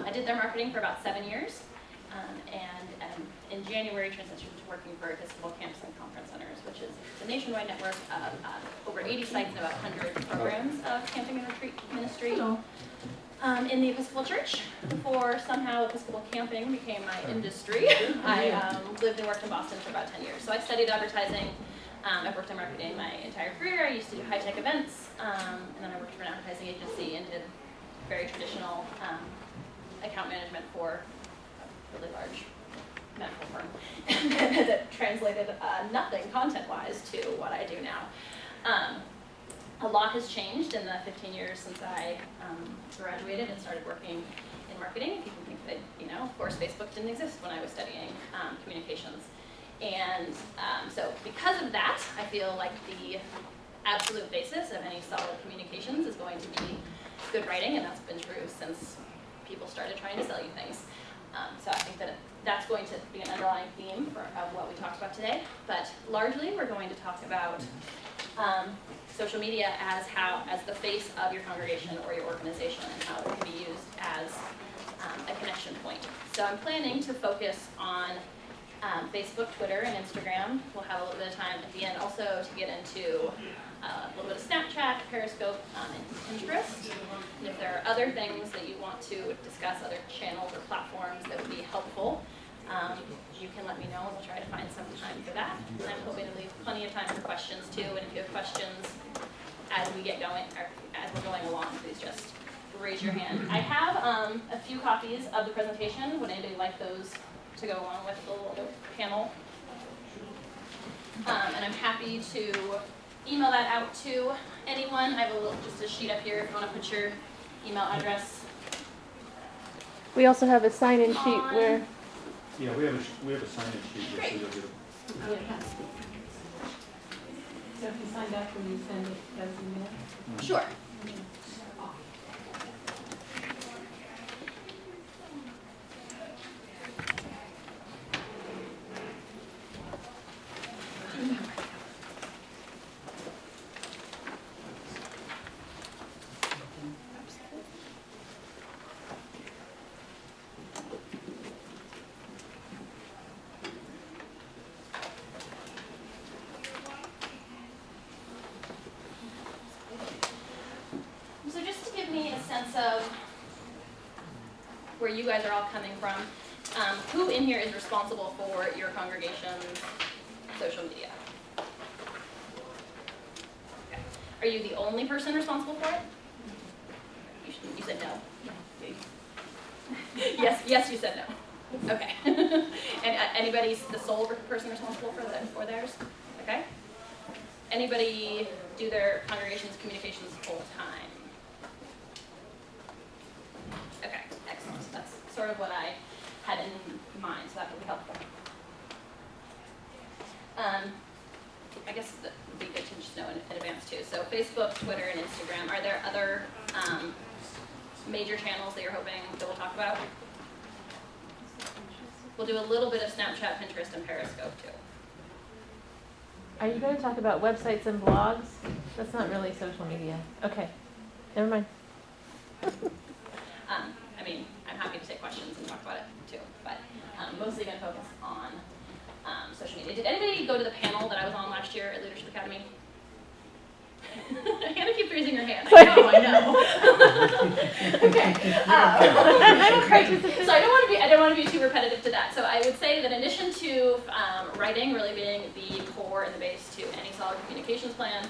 I did their marketing for about 7 years, and in January transitioned to working for Episcopal Camps and Conference Centers, which is a nationwide network of over 80 sites and about 100 programs of camping and retreat ministry in the Episcopal Church. Before somehow Episcopal camping became my industry, I lived and worked in Boston for about 10 years. So I studied advertising. I've worked in marketing my entire career. I used to do high-tech events, and then I worked for an advertising agency and did very traditional account management for a really large medical firm that translated nothing content-wise to what I do now. A lot has changed in the 15 years since I graduated and started working in marketing. People think that, of course, Facebook didn't exist when I was studying communications. And so because of that, I feel like the absolute basis of any solid communications is going to be good writing, and that's been true since people started trying to sell you things. So I think that that's going to be an underlying theme of what we talked about today. But largely, we're going to talk about social media as the face of your congregation or your organization, and how it can be used as a connection point. So I'm planning to focus on Facebook, Twitter, and Instagram. We'll have a little bit of time at the end also to get into a little bit of Snapchat, Periscope, and Pinterest. And if there are other things that you want to discuss, other channels or platforms that would be helpful, you can let me know, and we'll try to find some time for that. And I'm hoping to leave plenty of time for questions too. And if you have questions as we get going, or as we're going along, please just raise your hand. I have a few copies of the presentation. Would anybody like those to go along with the little panel? And I'm happy to email that out to anyone. I have just a sheet up here if you want to put your email address. We also have a sign-in sheet where. Yeah, we have a sign-in sheet. Great. So if you sign up, will you send it as email? Sure. So just to give me a sense of where you guys are all coming from, who in here is responsible for your congregation's social media? Okay. Are you the only person responsible for it? You said no. Yes, you said no. Okay. And anybody's the sole person responsible for theirs? Okay. Anybody do their congregation's communications full time? Okay, excellent. That's sort of what I had in mind, so that would be helpful. I guess that would be good to just know in advance too. So Facebook, Twitter, and Instagram. Are there other major channels that you're hoping that we'll talk about? We'll do a little bit of Snapchat, Pinterest, and Periscope too. Are you going to talk about websites and blogs? That's not really social media. Okay, never mind. I mean, I'm happy to take questions and talk about it too, but mostly going to focus on social media. Did anybody go to the panel that I was on last year at Leadership Academy? Hannah keeps raising her hand. I know. Okay. So I don't want to be too repetitive to that. So I would say that in addition to writing really being the core and the base to any solid communications plan,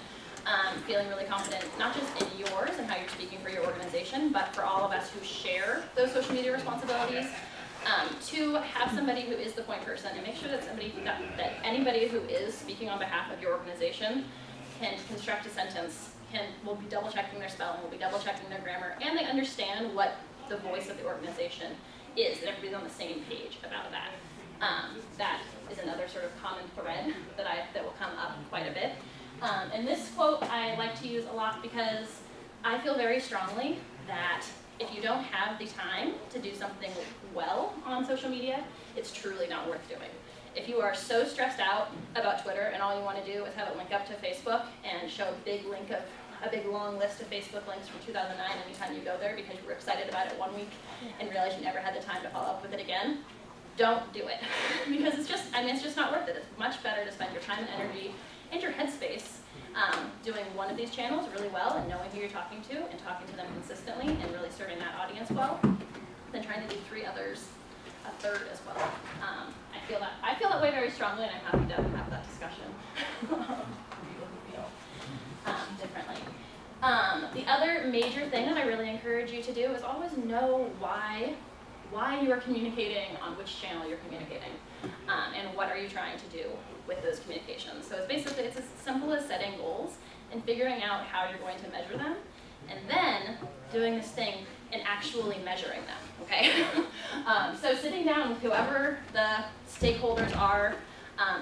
feeling really confident not just in yours and how you're speaking for your organization, but for all of us who share those social media responsibilities, to have somebody who is the point person and make sure that that anybody who is speaking on behalf of your organization can construct a sentence, will be double checking their spelling, will be double checking their grammar, and they understand what the voice of the organization is, that everybody's on the same page about that. That is another sort of common thread that will come up quite a bit. And this quote I like to use a lot because I feel very strongly that if you don't have the time to do something well on social media, it's truly not worth doing. If you are so stressed out about Twitter and all you want to do is have it link up to Facebook and show a big link of a big long list of Facebook links from 2009 anytime you go there because you were excited about it 1 week and realized you never had the time to follow up with it again. Don't do it. Because it's just not worth it. It's much better to spend your time and energy and your headspace doing one of these channels really well and knowing who you're talking to and talking to them consistently and really serving that audience well than trying to do 3 others a third as well. I feel that way very strongly, and I'm happy to have that discussion. People who feel differently. The other major thing that I really encourage you to do is always know why you are communicating on which channel you're communicating, and what are you trying to do with those communications. So it's as simple as setting goals and figuring out how you're going to measure them, and then doing this thing and actually measuring them, okay? So sitting down with whoever the stakeholders are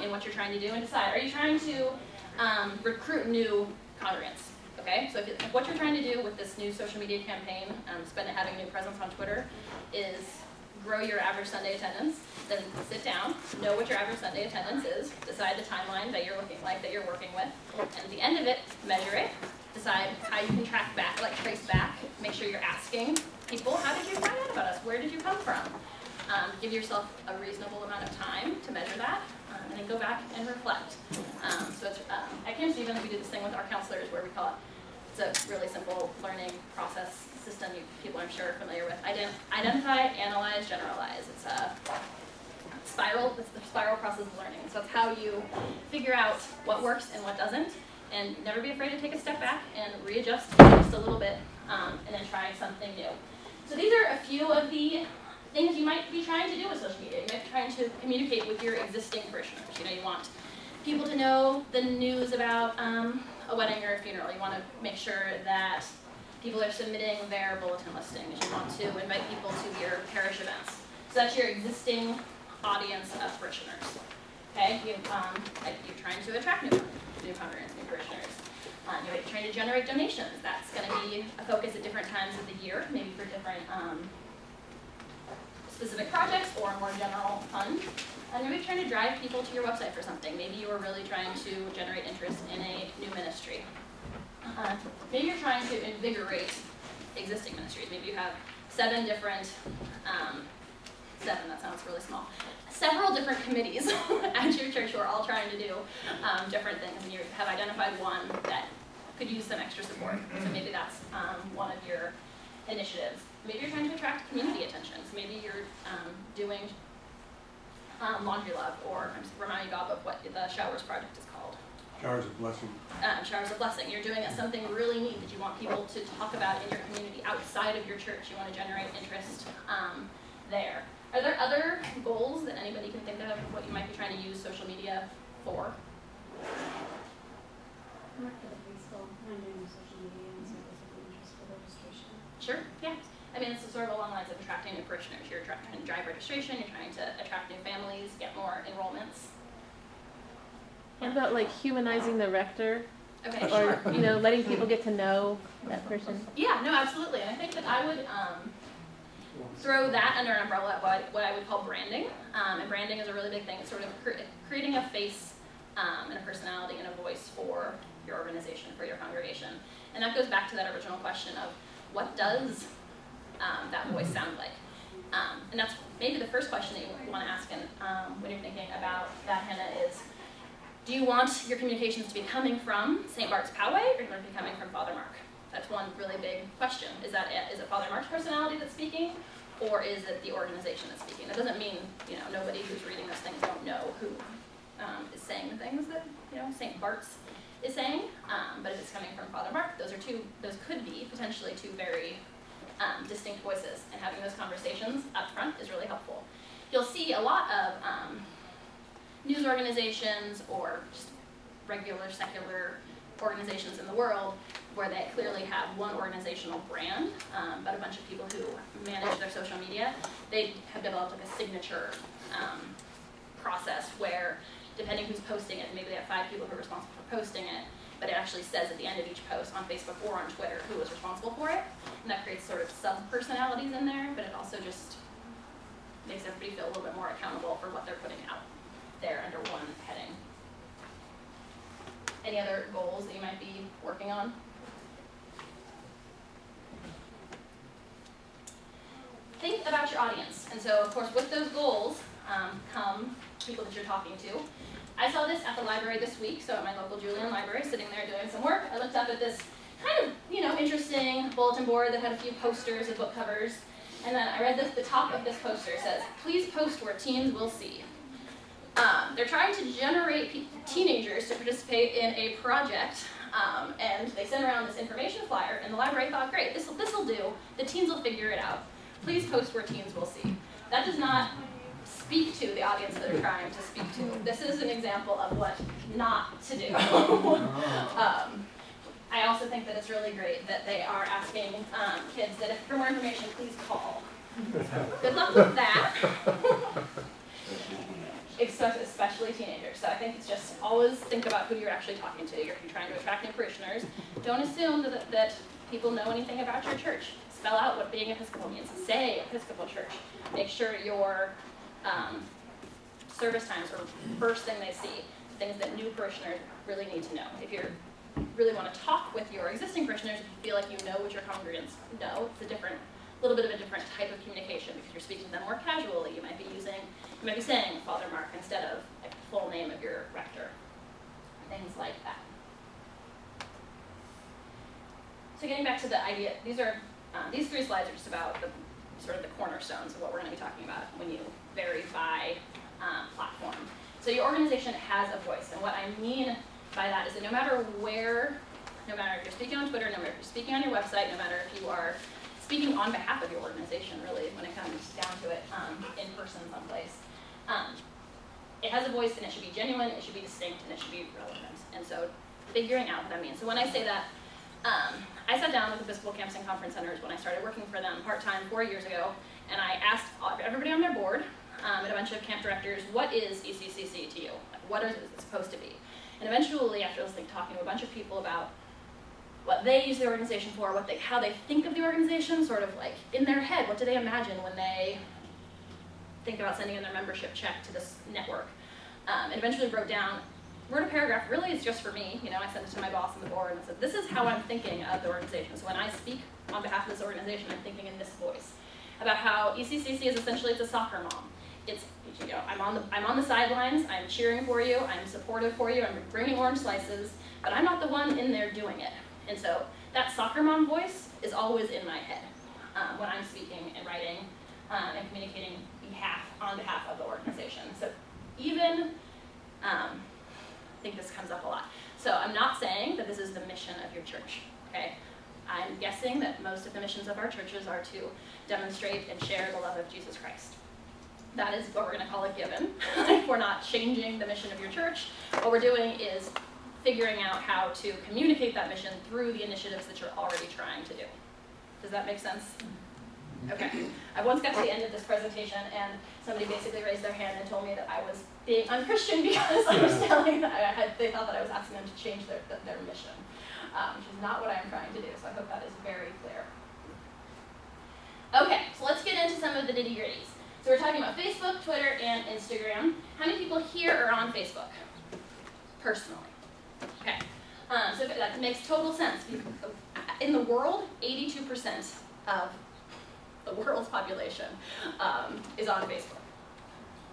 in what you're trying to do and decide, are you trying to recruit new congregants? Okay, so if what you're trying to do with this new social media campaign, having a new presence on Twitter, is grow your average Sunday attendance, then sit down, know what your average Sunday attendance is, decide the timeline that you're that you're working with, and at the end of it, measure it, decide how you can trace back, make sure you're asking people, how did you find out about us? Where did you come from? Give yourself a reasonable amount of time to measure that, and then go back and reflect. So it's, at Camp Stevens, we do this thing with our counselors where we call it, it's a really simple learning process system people I'm sure are familiar with. Identify, analyze, generalize. It's a spiral, it's the spiral process of learning. So it's how you figure out what works and what doesn't, and never be afraid to take a step back and readjust just a little bit, and then try something new. So these are a few of the things you might be trying to do with social media. You might be trying to communicate with your existing parishioners. You want people to know the news about a wedding or a funeral. You want to make sure that people are submitting their bulletin listings. You want to invite people to your parish events. So that's your existing audience of parishioners. Okay, you're trying to attract new congregants, new parishioners. You're trying to generate donations. That's going to be a focus at different times of the year, maybe for different specific projects or a more general fund. And maybe trying to drive people to your website for something. Maybe you are really trying to generate interest in a new ministry. Maybe you're trying to invigorate existing ministries. Maybe you have 7 different, 7, that sounds really small, several different committees at your church who are all trying to do different things, and you have identified one that could use some extra support. So maybe that's one of your initiatives. Maybe you're trying to attract community attention. So maybe you're doing Laundry Love, or I'm reminding you of what the Showers Project is called. Showers of Blessing. Showers of Blessing. You're doing something really neat that you want people to talk about in your community outside of your church. You want to generate interest there. Are there other goals that anybody can think of what you might be trying to use social media for? I'm not really useful. I'm doing social media and service of interest for registration. Sure, yeah. I mean, it's sort of along the lines of attracting new parishioners. You're trying to drive registration, you're trying to attract new families, get more enrollments. What about humanizing the rector? Okay, Or, sure. letting people get to know that person? Yeah, no, absolutely. And I think that I would throw that under an umbrella of what I would call branding. And branding is a really big thing. It's sort of creating a face and a personality and a voice for your organization, for your congregation. And that goes back to that original question of what does that voice sound like? And that's maybe the first question that you want to ask when you're thinking about that, Hannah, is do you want your communications to be coming from St. Bart's Poway, or do you want it to be coming from Father Mark? That's one really big question. Is it Father Mark's personality that's speaking, or is it the organization that's speaking? That doesn't mean nobody who's reading those things don't know who is saying the things that St. Bart's is saying. But if it's coming from Father Mark, those could be potentially 2 very distinct voices, and having those conversations up front is really helpful. You'll see a lot of news organizations or just regular secular organizations in the world where they clearly have one organizational brand, but a bunch of people who manage their social media, they have developed a signature process where, depending who's posting it, maybe they have 5 people who are responsible for posting it, but it actually says at the end of each post on Facebook or on Twitter who was responsible for it, and that creates sort of sub-personalities in there, but it also just makes everybody feel a little bit more accountable for what they're putting out there under one heading. Any other goals that you might be working on? Think about your audience. And so, of course, with those goals come people that you're talking to. I saw this at the library this week, so at my local Julian library, sitting there doing some work, I looked up at this kind of, interesting bulletin board that had a few posters of book covers, and then I read the top of this poster says, "Please post where teens will see." They're trying to generate teenagers to participate in a project, and they sent around this information flyer, and the library thought, great, this will do, the teens will figure it out. Please post where teens will see. That does not speak to the audience that they're trying to speak to. This is an example of what not to do. I also think that it's really great that they are asking kids that if for more information, please call. Good luck with that. Especially teenagers. So I think it's just always think about who you're actually talking to. If you're trying to attract new parishioners, don't assume that people know anything about your church. Spell out what being Episcopal means. Say Episcopal Church. Make sure your service times are the first thing they see, things that new parishioners really need to know. If you really want to talk with your existing parishioners, if you feel like you know what your congregants know, it's a little bit of a different type of communication because you're speaking to them more casually. You might be saying Father Mark instead of like the full name of your rector, things like that. So getting back to the idea, these 3 slides are just about the sort of the cornerstones of what we're going to be talking about when you vary by platform. So your organization has a voice, and what I mean by that is that no matter if you're speaking on Twitter, no matter if you're speaking on your website, no matter if you are speaking on behalf of your organization, really, when it comes down to it, in person someplace, it has a voice, and it should be genuine, it should be distinct, and it should be relevant. And so figuring out what that means. So when I say that, I sat down with Episcopal Camps and Conference Centers when I started working for them part-time 4 years ago, and I asked everybody on their board and a bunch of camp directors, what is ECCC to you? Like, what is it supposed to be? And eventually, after talking to a bunch of people about what they use the organization for, how they think of the organization, sort of like in their head, what do they imagine when they think about sending in their membership check to this network, and eventually wrote a paragraph, really it's just for me, I sent it to my boss on the board and I said, this is how I'm thinking of the organization. So when I speak on behalf of this organization, I'm thinking in this voice about how ECCC is essentially, it's a soccer mom. It's, I'm on the sidelines, I'm cheering for you, I'm supportive for you, I'm bringing orange slices, but I'm not the one in there doing it. And so that soccer mom voice is always in my head when I'm speaking and writing and communicating on behalf of the organization. So even, I think this comes up a lot. So I'm not saying that this is the mission of your church, okay? I'm guessing that most of the missions of our churches are to demonstrate and share the love of Jesus Christ. That is what we're going to call a given. If we're not changing the mission of your church, what we're doing is figuring out how to communicate that mission through the initiatives that you're already trying to do. Does that make sense? Okay. I once got to the end of this presentation and somebody basically raised their hand and told me that I was being unchristian because I was telling them they thought that I was asking them to change their mission, which is not what I'm trying to do, so I hope that is very clear. Okay, so let's get into some of the nitty-gritties. So we're talking about Facebook, Twitter, and Instagram. How many people here are on Facebook? Personally. Okay. So that makes total sense. In the world, 82% of the world's population is on Facebook.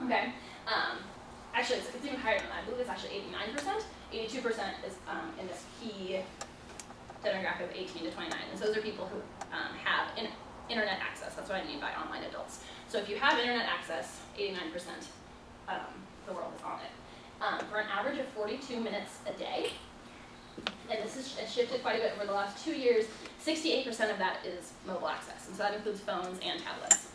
Okay. Actually, it's even higher than that. I believe it's actually 89%. 82% is in this key demographic of 18 to 29. And so those are people who have internet access. That's what I mean by online adults. So if you have internet access, 89% the world is on it. For an average of 42 minutes a day, and this has shifted quite a bit over the last 2 years, 68% of that is mobile access, and so that includes phones and tablets.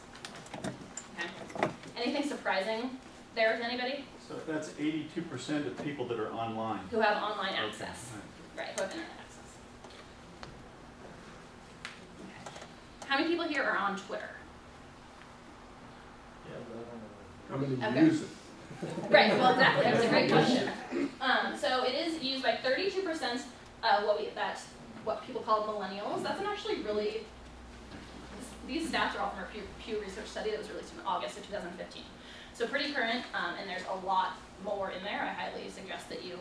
Okay. Anything surprising there to anybody? So that's 82% of people that are online. Who have online access. Okay. Right, who have internet access. Okay. How many people here are on Twitter? How many Okay. use it? Right, well, exactly. That's a great question. So it is used by 32% of what people call millennials. That's an actually really, these stats are all from a Pew Research study that was released in August of 2015. So pretty current, and there's a lot more in there. I highly suggest that you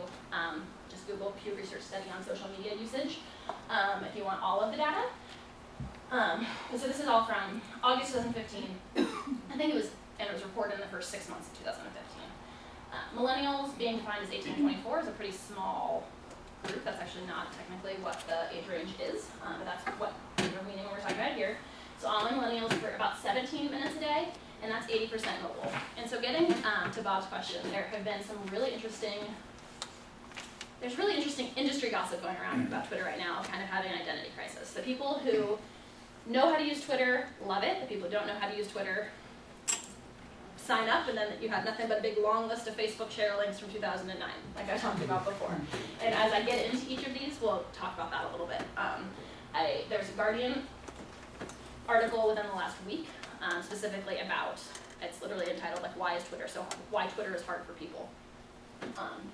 just Google Pew Research study on social media usage if you want all of the data. So this is all from August 2015. I think it was reported in the first 6 months of 2015. Millennials being defined as 18 to 24 is a pretty small group. That's actually not technically what the age range is, but that's what we're meaning we're talking about here. So online millennials for about 17 minutes a day, and that's 80% mobile. And so getting to Bob's question, there have been some really interesting, there's really interesting industry gossip going around about Twitter right now, kind of having an identity crisis. The people who know how to use Twitter love it. The people who don't know how to use Twitter sign up, and then you have nothing but a big long list of Facebook share links from 2009, like I talked about before. And as I get into each of these, we'll talk about that a little bit. There's a Guardian article within the last week, specifically about, it's literally entitled like why Twitter is hard for people,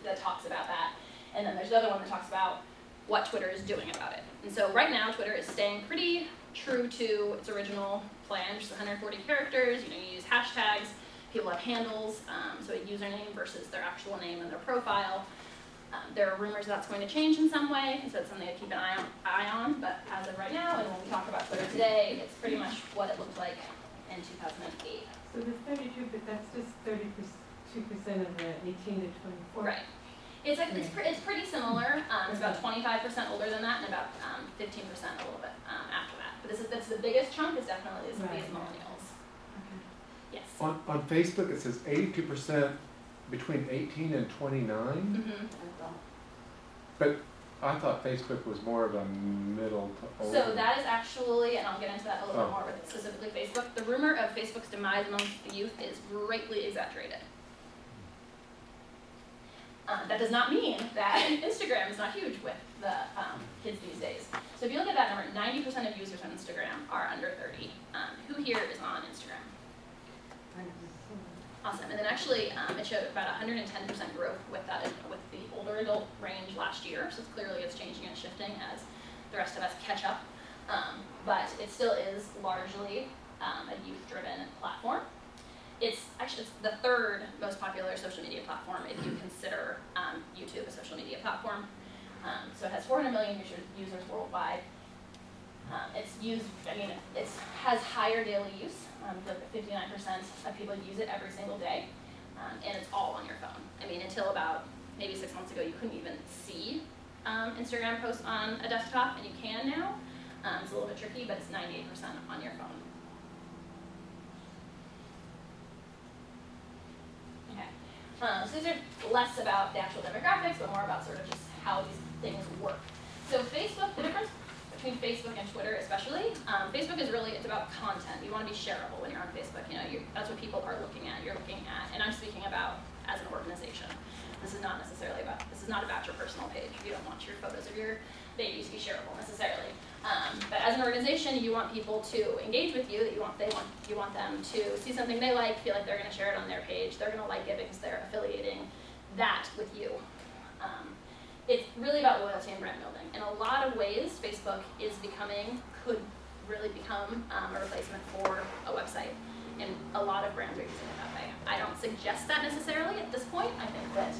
that talks about that. And then there's another one that talks about what Twitter is doing about it. And so right now, Twitter is staying pretty true to its original plan, just 140 characters. You use hashtags. People have handles, so a username versus their actual name and their profile. There are rumors that's going to change in some way, so it's something to keep an eye on. But as of right now, and when we talk about Twitter today, it's pretty much what it looked like in 2008. So the 32, but that's just 32% of the 18 to 24. Right. It's pretty similar. It's about 25% older than that, and about 15% a little bit after that. But that's the biggest chunk is definitely these millennials. Okay. Yes. On Facebook, it says 82% between 18 and 29. Mm-hmm. But I thought Facebook was more of a middle to older. So that is actually, and I'll get into that a little bit more, but specifically Facebook, the rumor of Facebook's demise amongst the youth is greatly exaggerated. That does not mean that Instagram is not huge with the kids these days. So if you look at that number, 90% of users on Instagram are under 30. Who here is on Instagram? Awesome. And then actually, it showed about 110% growth with the older adult range last year. So clearly it's changing and shifting as the rest of us catch up. But it still is largely a youth-driven platform. It's the third most popular social media platform if you consider YouTube a social media platform. So it has 400 million users worldwide. It's used, it has higher daily use. 59% of people use it every single day. And it's all on your phone. Until about maybe 6 months ago, you couldn't even see Instagram posts on a desktop, and you can now. It's a little bit tricky, but it's 98% on your phone. So these are less about the actual demographics, but more about sort of just how these things work. So Facebook, the difference between Facebook and Twitter especially, Facebook is really, it's about content. You want to be shareable when you're on Facebook. That's what people are looking at. You're looking at, and I'm speaking about as an organization. This is not about your personal page. You don't want your photos of your babies to be shareable necessarily. But as an organization, you want people to engage with you. You want them to see something they like, feel like they're going to share it on their page. They're going to like it because they're affiliating that with you. It's really about loyalty and brand building. In a lot of ways, Facebook could really become a replacement for a website. And a lot of brands are using it that way. I don't suggest that necessarily at this point. I think that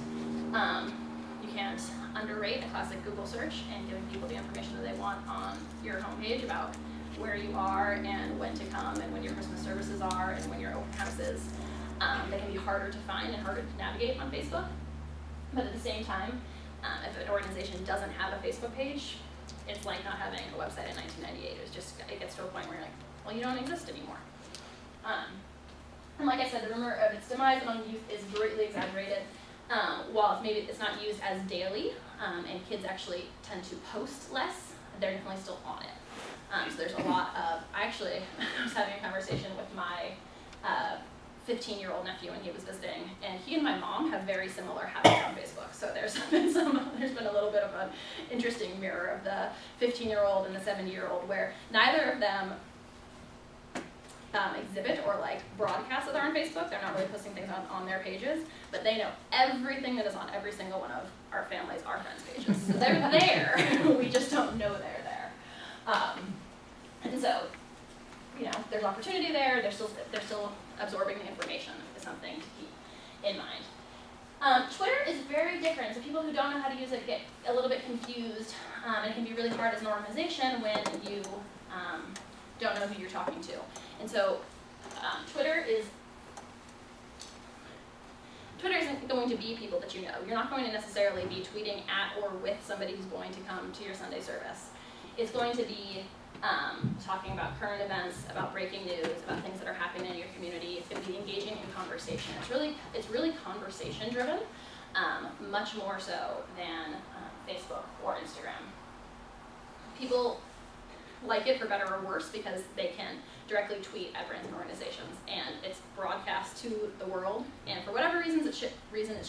you can't underrate a classic Google search and giving people the information that they want on your homepage about where you are and when to come and when your Christmas services are and when your open house is. They can be harder to find and harder to navigate on Facebook. But at the same time, if an organization doesn't have a Facebook page, it's like not having a website in 1998. It gets to a point where you're like, well, you don't exist anymore. And like I said, the rumor of its demise among youth is greatly exaggerated. While maybe it's not used as daily, and kids actually tend to post less, they're definitely still on it. So there's a lot of, I was having a conversation with my 15-year-old nephew when he was visiting, and he and my mom have very similar habits on Facebook. So there's been a little bit of an interesting mirror of the 15-year-old and the 70-year-old, where neither of them exhibit or broadcast that they're on Facebook. They're not really posting things on their pages, but they know everything that is on every single one of our family's, our friends' pages. So they're there. We just don't know they're there. And so, there's opportunity there. They're still absorbing the information is something to keep in mind. Twitter is very different. So people who don't know how to use it get a little bit confused, and it can be really hard as an organization when you don't know who you're talking to. And so Twitter isn't going to be people that you know. You're not going to necessarily be tweeting at or with somebody who's going to come to your Sunday service. It's going to be talking about current events, about breaking news, about things that are happening in your community. It's going to be engaging in conversation. It's really conversation driven, much more so than Facebook or Instagram. People like it for better or worse because they can directly tweet at brands and organizations, and it's broadcast to the world. And for whatever reason it's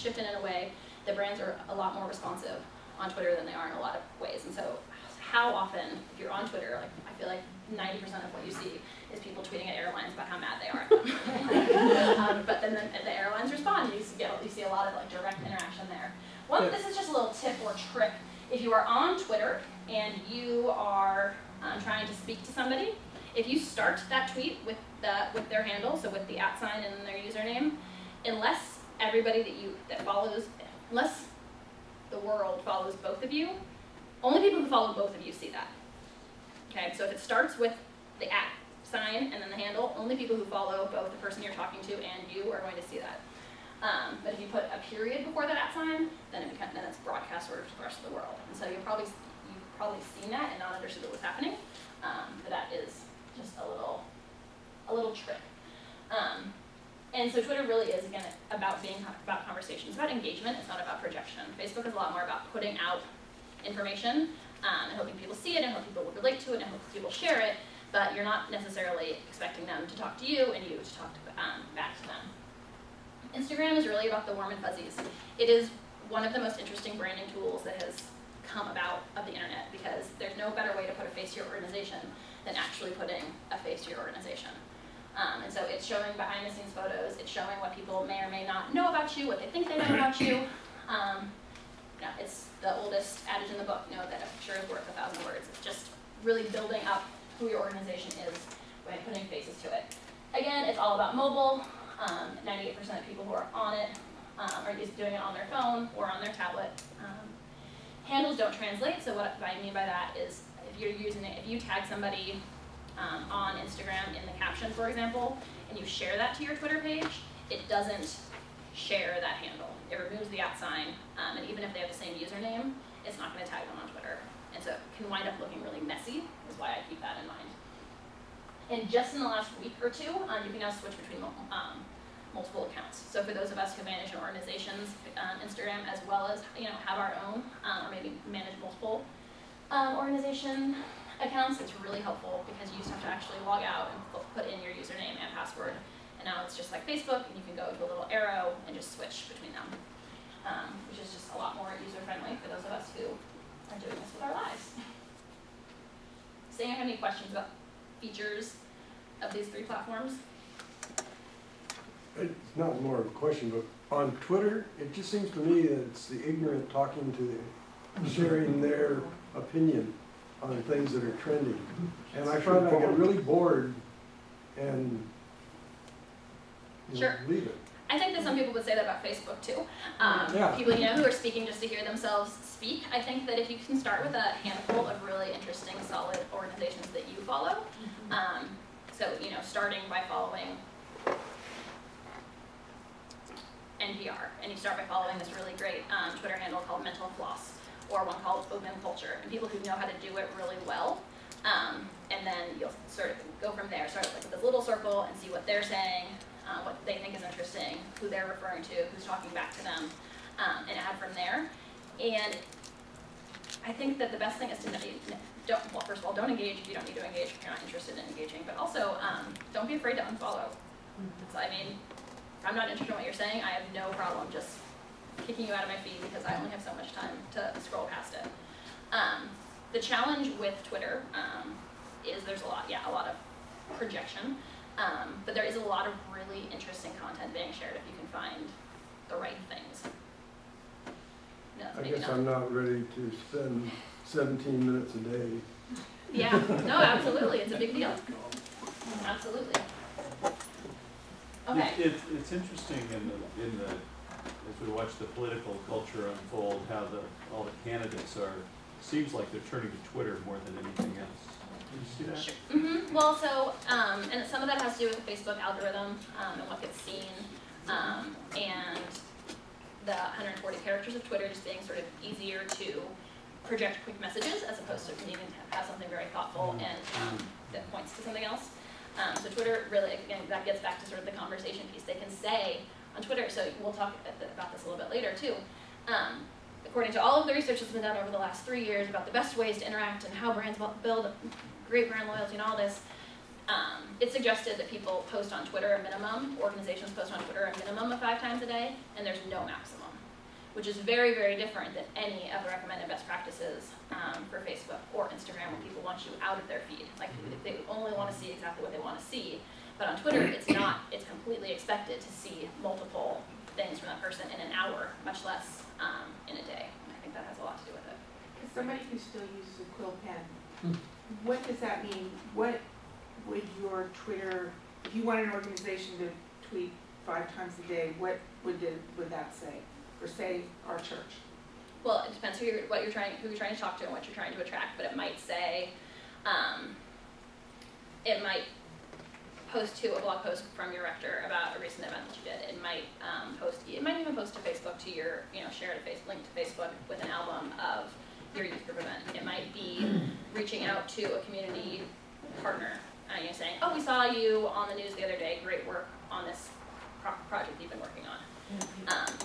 shifted in a way that brands are a lot more responsive on Twitter than they are in a lot of ways. And so, how often, if you're on Twitter, like I feel like 90% of what you see is people tweeting at airlines about how mad they are at them. But then the airlines respond. You see a lot of like direct interaction there. This is just a little tip or trick. If you are on Twitter and you are trying to speak to somebody, if you start that tweet with their handle, so with the @ sign and their username, unless unless the world follows both of you, only people who follow both of you see that. Okay, so if it starts with the @ sign and then the handle, only people who follow both the person you're talking to and you are going to see that. But if you put a period before that @ sign, then it's broadcast sort of to the rest of the world. And so you've probably seen that and not understood what was happening. But that is just a little trick. And so Twitter really is, again, about conversation. It's about engagement. It's not about projection. Facebook is a lot more about putting out information and hoping people see it and hope people will relate to it and hope people share it, but you're not necessarily expecting them to talk to you and you to talk back to them. Instagram is really about the warm and fuzzies. It is one of the most interesting branding tools that has come about of the internet, because there's no better way to put a face to your organization than actually putting a face to your organization. And so it's showing behind the scenes photos, it's showing what people may or may not know about you, what they think they know about you. It's the oldest adage in the book, that a picture is worth 1,000 words. It's just really building up who your organization is by putting faces to it. Again, it's all about mobile. 98% of people who are on it are doing it on their phone or on their tablet. Handles don't translate, so what I mean by that is if you tag somebody on Instagram in the caption, for example, and you share that to your Twitter page, it doesn't share that handle. It removes the @ sign, and even if they have the same username, it's not going to tag them on Twitter. And so it can wind up looking really messy, is why I keep that in mind. And just in the last week or two, you can now switch between multiple accounts. So for those of us who manage an organization's Instagram as well as have our own, or maybe manage multiple organization accounts, it's really helpful because you used to have to actually log out and put in your username and password. And now it's just like Facebook, and you can go to a little arrow and just switch between them, which is just a lot more user-friendly for those of us who are doing this with our lives. Does anyone have any questions about features of these 3 platforms? It's not more of a question, but on Twitter, it just seems to me that it's the ignorant talking to sharing their opinion on things that are trending. And I find I get really bored and Sure. leave it. I think that some people would say that about Facebook too. Yeah. People who are speaking just to hear themselves speak. I think that if you can start with a handful of really interesting, solid organizations that you follow, so starting by following NPR, and you start by following this really great Twitter handle called Mental Floss, or one called Open Culture, and people who know how to do it really well. And then you'll sort of go from there, start with this little circle and see what they're saying, what they think is interesting, who they're referring to, who's talking back to them, and add from there. And I think that the best thing is to first of all, don't engage if you don't need to engage if you're not interested in engaging, but also don't be afraid to unfollow. If I'm not interested in what you're saying, I have no problem just kicking you out of my feed because I only have so much time to scroll past it. The challenge with Twitter is there's a lot of projection, but there is a lot of really interesting content being shared if you can find the right things. No, I guess I'm not ready to spend 17 minutes a day. Yeah, no, absolutely, it's a big deal. Absolutely. Okay. It's interesting as we watch the political culture unfold, how all the candidates seems like they're turning to Twitter more than anything else. you see that? Sure. Well, so, and some of that has to do with the Facebook algorithm, and what gets seen, and the 140 characters of Twitter just being sort of easier to project quick messages as opposed to needing to have something very thoughtful and that points to something else. So Twitter really, again, that gets back to sort of the conversation piece. They can say on Twitter, so we'll talk about this a little bit later too. According to all of the research that's been done over the last 3 years about the best ways to interact and how brands build great brand loyalty and all this, it suggested that people post on Twitter a minimum, organizations post on Twitter a minimum of 5 times a day, and there's no maximum, which is very, very different than any of the recommended best practices for Facebook or Instagram, where people want you out of their feed. Like, they only want to see exactly what they want to see. But on Twitter, it's not. It's completely expected to see multiple things from that person in an hour, much less in a day. And I think that has a lot to do with it. As somebody who still uses a quill pen, what does that mean? What would your Twitter, if you want an organization to tweet 5 times a day, what would that say? Or say our church? Well, it depends who you're trying to talk to and what you're trying to attract. But it might say, it might post to a blog post from your rector about a recent event that you did. It might it might even post to Facebook to your, share a link to Facebook with an album of your youth group event. It might be reaching out to a community partner, saying, "Oh, we saw you on the news the other day. Great work on this project you've been working on."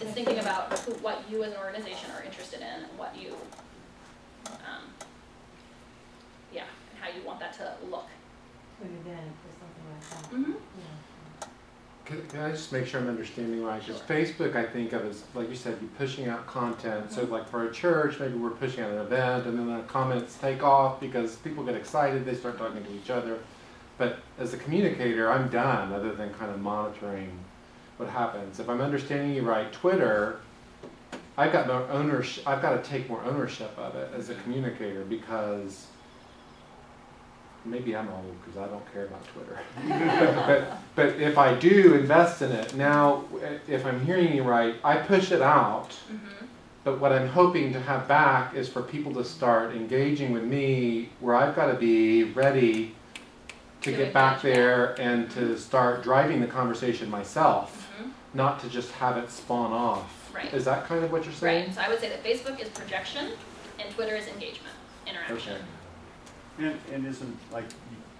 It's thinking about what you as an organization are interested in, and what you, and how you want that to look. An event or something like that. Mm-hmm. Yeah. Can I just make sure I'm understanding right? Because Facebook, I think of as, like you said, you're pushing out content. So like for a church, maybe we're pushing out an event, and then the comments take off because people get excited, they start talking to each other. But as a communicator, I'm done, other than kind of monitoring what happens. If I'm understanding you right, Twitter, I've got no ownership. I've got to take more ownership of it as a communicator, because maybe I'm old because I don't care about Twitter. but if I do invest in it now, if I'm hearing you right, I push it out. Mm-hmm. But what I'm hoping to have back is for people to start engaging with me, where I've got to be ready to get back there and to start driving the conversation myself, not to just have it spawn off. Right. Is that kind of what you're saying? Right. So I would say that Facebook is projection, and Twitter is engagement, interaction. Okay. And isn't like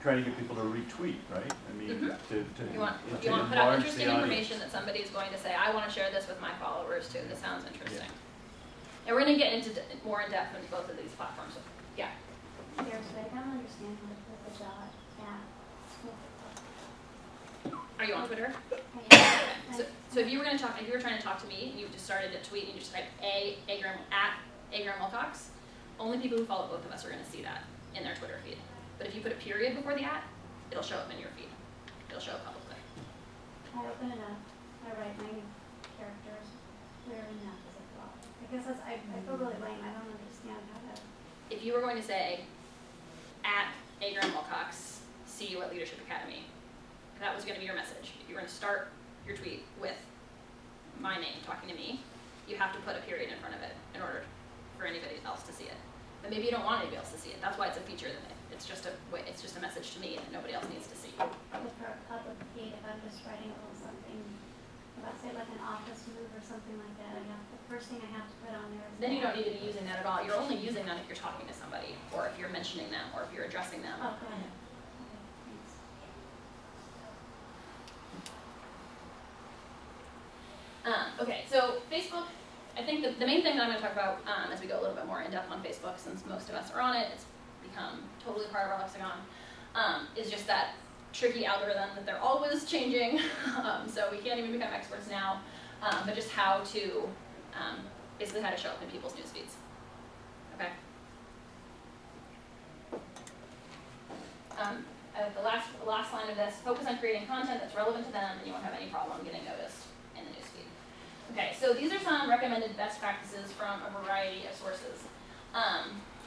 trying to get people to retweet, right? I mean, to You want to put out enlarge interesting the information that somebody is going to say, "I want to share this with my followers too. This sounds interesting." Yeah. And we're going to get into more in depth into both of these platforms. So, yeah. There's, but I don't understand how to put the dot at. Are you on Twitter? Okay. So if you were trying to talk to me, and you just started to tweet and you just type graham-wilcox, only people who follow both of us are going to see that in their Twitter feed. But if you put a period before the @ it'll show up in your feed. It'll show up publicly. I open it up, I write my characters, where in that does it go? I guess I feel really lame, I don't understand how to. If you were going to say @graham-wilcox, see you at Leadership Academy, that was going to be your message. If you were going to start your tweet with my name talking to me, you have to put a period in front of it in order for anybody else to see it. But maybe you don't want anybody else to see it. That's why it's a feature. It's just a message to me that nobody else needs to see. But for a public feed, if I'm just writing a little something about, say, like an office move or something like that, the first thing I have to put on there is. Then you don't need to be using that at all. You're only using that if you're talking to somebody, or if you're mentioning them, or if you're addressing them. Oh, go ahead. Okay, thanks. Okay, so Facebook, I think the main thing that I'm going to talk about as we go a little bit more in depth on Facebook, since most of us are on it, it's become totally part of our lexicon, is just that tricky algorithm that they're always changing. So we can't even become experts now, but just how to, basically how to show up in people's news feeds. Okay. The last line of this, focus on creating content that's relevant to them, and you won't have any problem getting noticed in the newsfeed. Okay, so these are some recommended best practices from a variety of sources.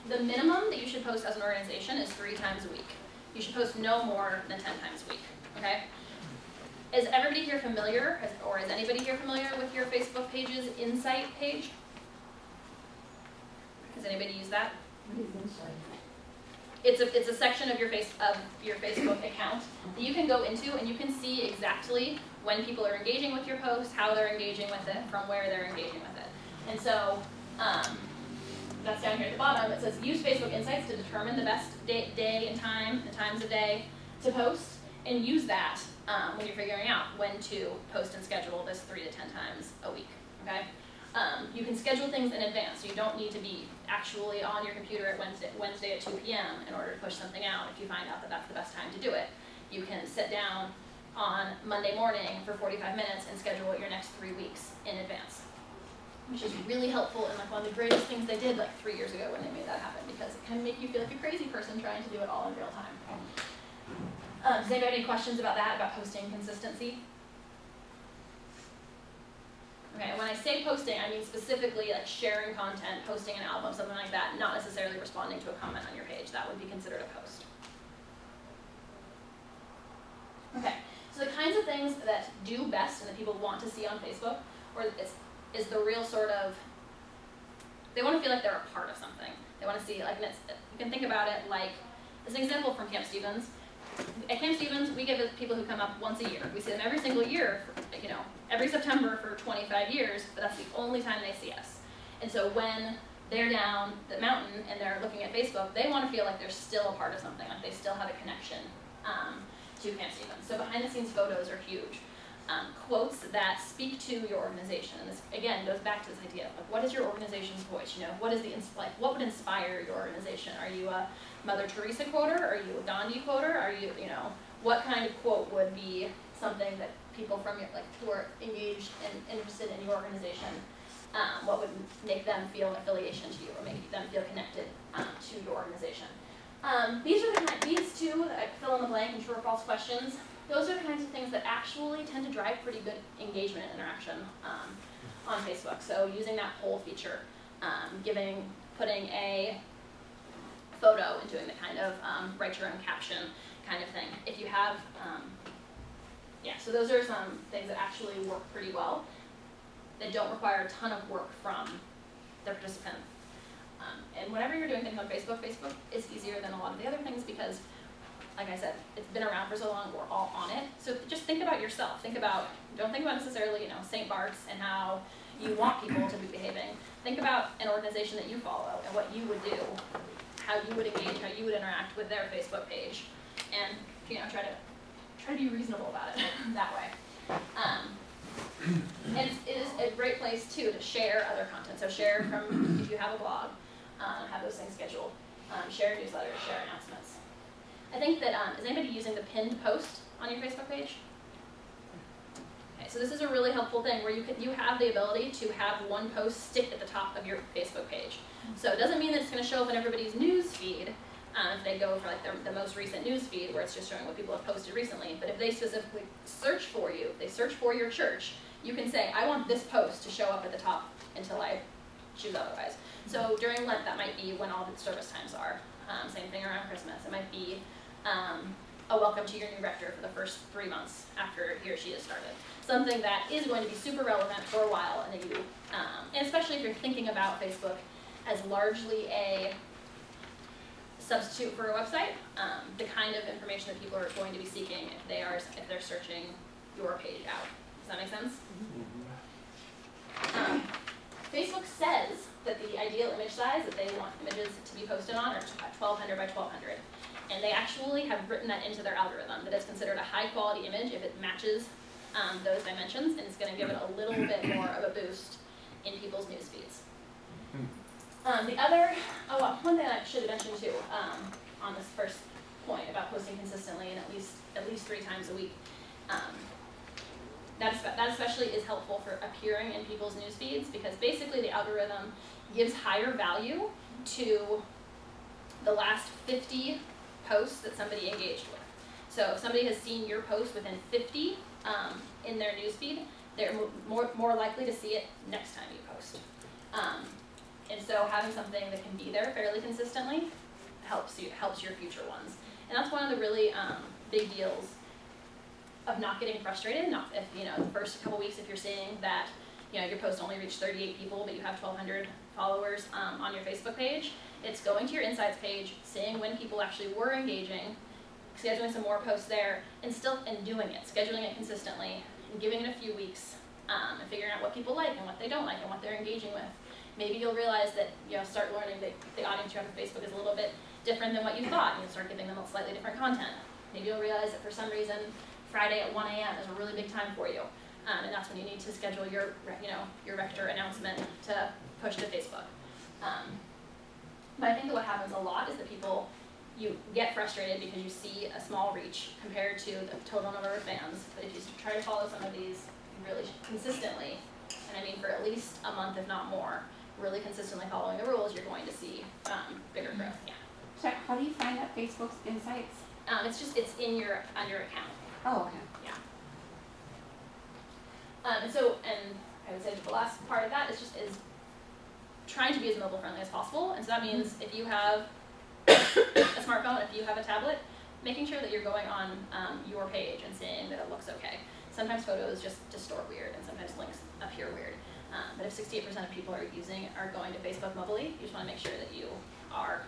The minimum that you should post as an organization is 3 times a week. You should post no more than 10 times a week, okay? Is everybody here familiar, or is anybody here familiar with your Facebook page's Insight page? Does anybody use that? it's a section of your Facebook account that you can go into, and you can see exactly when people are engaging with your post, how they're engaging with it, from where they're engaging with it. And so that's down here at the bottom. It says use Facebook Insights to determine the best day and time, the times of day to post, and use that when you're figuring out when to post and schedule this 3 to 10 times a week. Okay. You can schedule things in advance, so you don't need to be actually on your computer at Wednesday at 2 p.m. in order to push something out if you find out that that's the best time to do it. You can sit down on Monday morning for 45 minutes and schedule your next 3 weeks in advance, which is really helpful and like one of the greatest things they did like 3 years ago when they made that happen, because it can make you feel like a crazy person trying to do it all in real time. Does anybody have any questions about that, about posting consistency? Okay, when I say posting, I mean specifically like sharing content, posting an album, something like that, not necessarily responding to a comment on your page. That would be considered a post. Okay, so the kinds of things that do best and that people want to see on Facebook, or is the real sort of, they want to feel like they're a part of something. They want to see, like, you can think about it like, as an example from Camp Stevens. At Camp Stevens, we give people who come up once a year. We see them every single year, for, every September for 25 years, but that's the only time they see us. And so when they're down the mountain and they're looking at Facebook, they want to feel like they're still a part of something, like they still have a connection to Camp Stevens. So behind the scenes photos are huge. Quotes that speak to your organization. And this, again, goes back to this idea of like, what is your organization's voice? What is what would inspire your organization? Are you a Mother Teresa quoter? Are you a Gandhi quoter? Are you, what kind of quote would be something that people from your, who are engaged and interested in your organization, what would make them feel an affiliation to you or make them feel connected to your organization? These two, fill in the blank and true or false questions, those are the kinds of things that actually tend to drive pretty good engagement and interaction on Facebook. So using that poll feature, putting a photo and doing the kind of write your own caption kind of thing. If you have, so those are some things that actually work pretty well, that don't require a ton of work from the participant. And whenever you're doing things on Facebook, Facebook is easier than a lot of the other things because, like I said, it's been around for so long, we're all on it. So just think about yourself. Don't think about necessarily, St. Bart's and how you want people to be behaving. Think about an organization that you follow and what you would do, how you would engage, how you would interact with their Facebook page, and try to be reasonable about it that way. And it is a great place too to share other content. So share from, if you have a blog, have those things scheduled. Share newsletters, share announcements. I think that, is anybody using the pinned post on your Facebook page? Okay, so this is a really helpful thing where you have the ability to have one post stick at the top of your Facebook page. So it doesn't mean that it's going to show up in everybody's news feed if they go for like the most recent news feed where it's just showing what people have posted recently. But if they specifically search for you, if they search for your church, you can say, I want this post to show up at the top until I choose otherwise. So during Lent, that might be when all the service times are. Same thing around Christmas. It might be a welcome to your new rector for the first 3 months after he or she has started. Something that is going to be super relevant for a while, and that you, and especially if you're thinking about Facebook as largely a substitute for a website, the kind of information that people are going to be seeking if they're searching your page out. Does that make sense? Facebook says that the ideal image size that they want images to be posted on are 1200 by 1200. And they actually have written that into their algorithm, that it's considered a high quality image if it matches those dimensions, and it's going to give it a little bit more of a boost in people's news feeds. One thing I should have mentioned too, on this first point about posting consistently and at least 3 times a week, that especially is helpful for appearing in people's news feeds, because basically the algorithm gives higher value to the last 50 posts that somebody engaged with. So if somebody has seen your post within 50 in their newsfeed, they're more likely to see it next time you post. And so having something that can be there fairly consistently helps your future ones. And that's one of the really big deals of not getting frustrated. If the first couple weeks, if you're seeing that you know, your post only reached 38 people, but you have 1,200 followers on your Facebook page. It's going to your insights page, seeing when people actually were engaging, scheduling some more posts there, and doing it, scheduling it consistently, and giving it a few weeks, and figuring out what people like and what they don't like and what they're engaging with. Maybe you'll realize that, you know, start learning that the audience you have on Facebook is a little bit different than what you thought, and you'll start giving them a slightly different content. Maybe you'll realize that for some reason, Friday at 1 a.m. is a really big time for you, and that's when you need to schedule your, you know, your rector announcement to push to Facebook. But I think that what happens a lot is that you get frustrated because you see a small reach compared to the total number of fans. But if you try to follow some of these really consistently, and I mean for at least a month, if not more, really consistently following the rules, you're going to see bigger growth. Yeah. So how do you find that Facebook's insights? It's in your account. Oh, okay. Yeah. And I would say that the last part of that is trying to be as mobile friendly as possible. And so that means if you have a smartphone, if you have a tablet, making sure that you're going on your page and seeing that it looks okay. Sometimes photos just distort weird, and sometimes links appear weird. But if 68% of people are going to Facebook mobilely, you just want to make sure that you are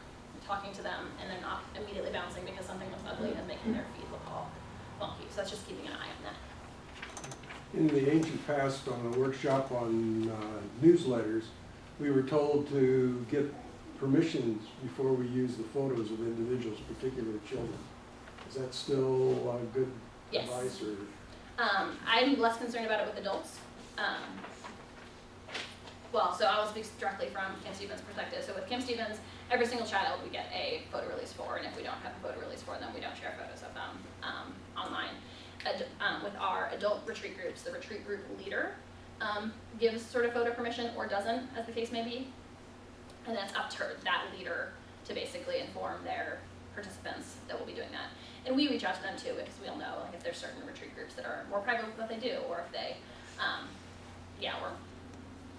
talking to them and they're not immediately bouncing because something looks ugly and making their feed look all wonky. So that's just keeping an eye on that. In the ancient past, on a workshop on newsletters, we were told to get permissions before we use the photos of individuals, particularly children. Is that still good Yes. advice? Or? I'm less concerned about it with adults. So I will speak directly from Kim Stevens' perspective. So with Kim Stevens, every single child we get a photo release for, and if we don't have a photo release for them, we don't share photos of them online. With our adult retreat groups, the retreat group leader gives sort of photo permission or doesn't, as the case may be. And then it's up to that leader to basically inform their participants that will be doing that. And we reach out to them too, because we'll know like, if there's certain retreat groups that are more private with what they do, or if they, or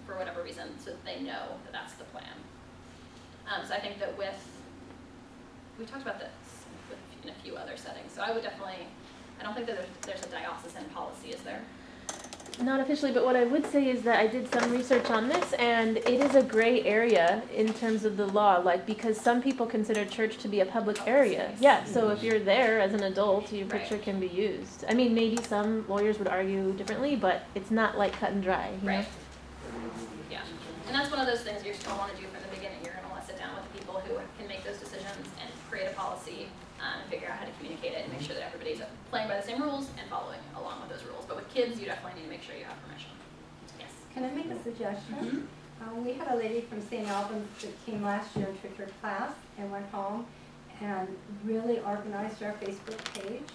for whatever reason, so that they know that that's the plan. So I think that we talked about this in a few other settings, so I would definitely, I don't think that there's a diocesan policy, is there? Not officially, but what I would say is that I did some research on this, and it is a gray area in terms of the law, like, because some people consider church to be a public area. Yeah, so if you're there as an adult, your picture can be used. I mean, maybe some lawyers would argue differently, but it's not like cut and dry, you know? Yeah, and that's one of those things you're going to want to do from the beginning. You're going to want to sit down with the people who can make those decisions and create a policy and figure out how to communicate it and make sure that everybody's playing by the same rules and following along with those rules. But with kids, you definitely need to make sure you have permission. Yes. Can I make a suggestion? We had a lady from St. Albans that came last year and took her class and went home and really organized our Facebook page.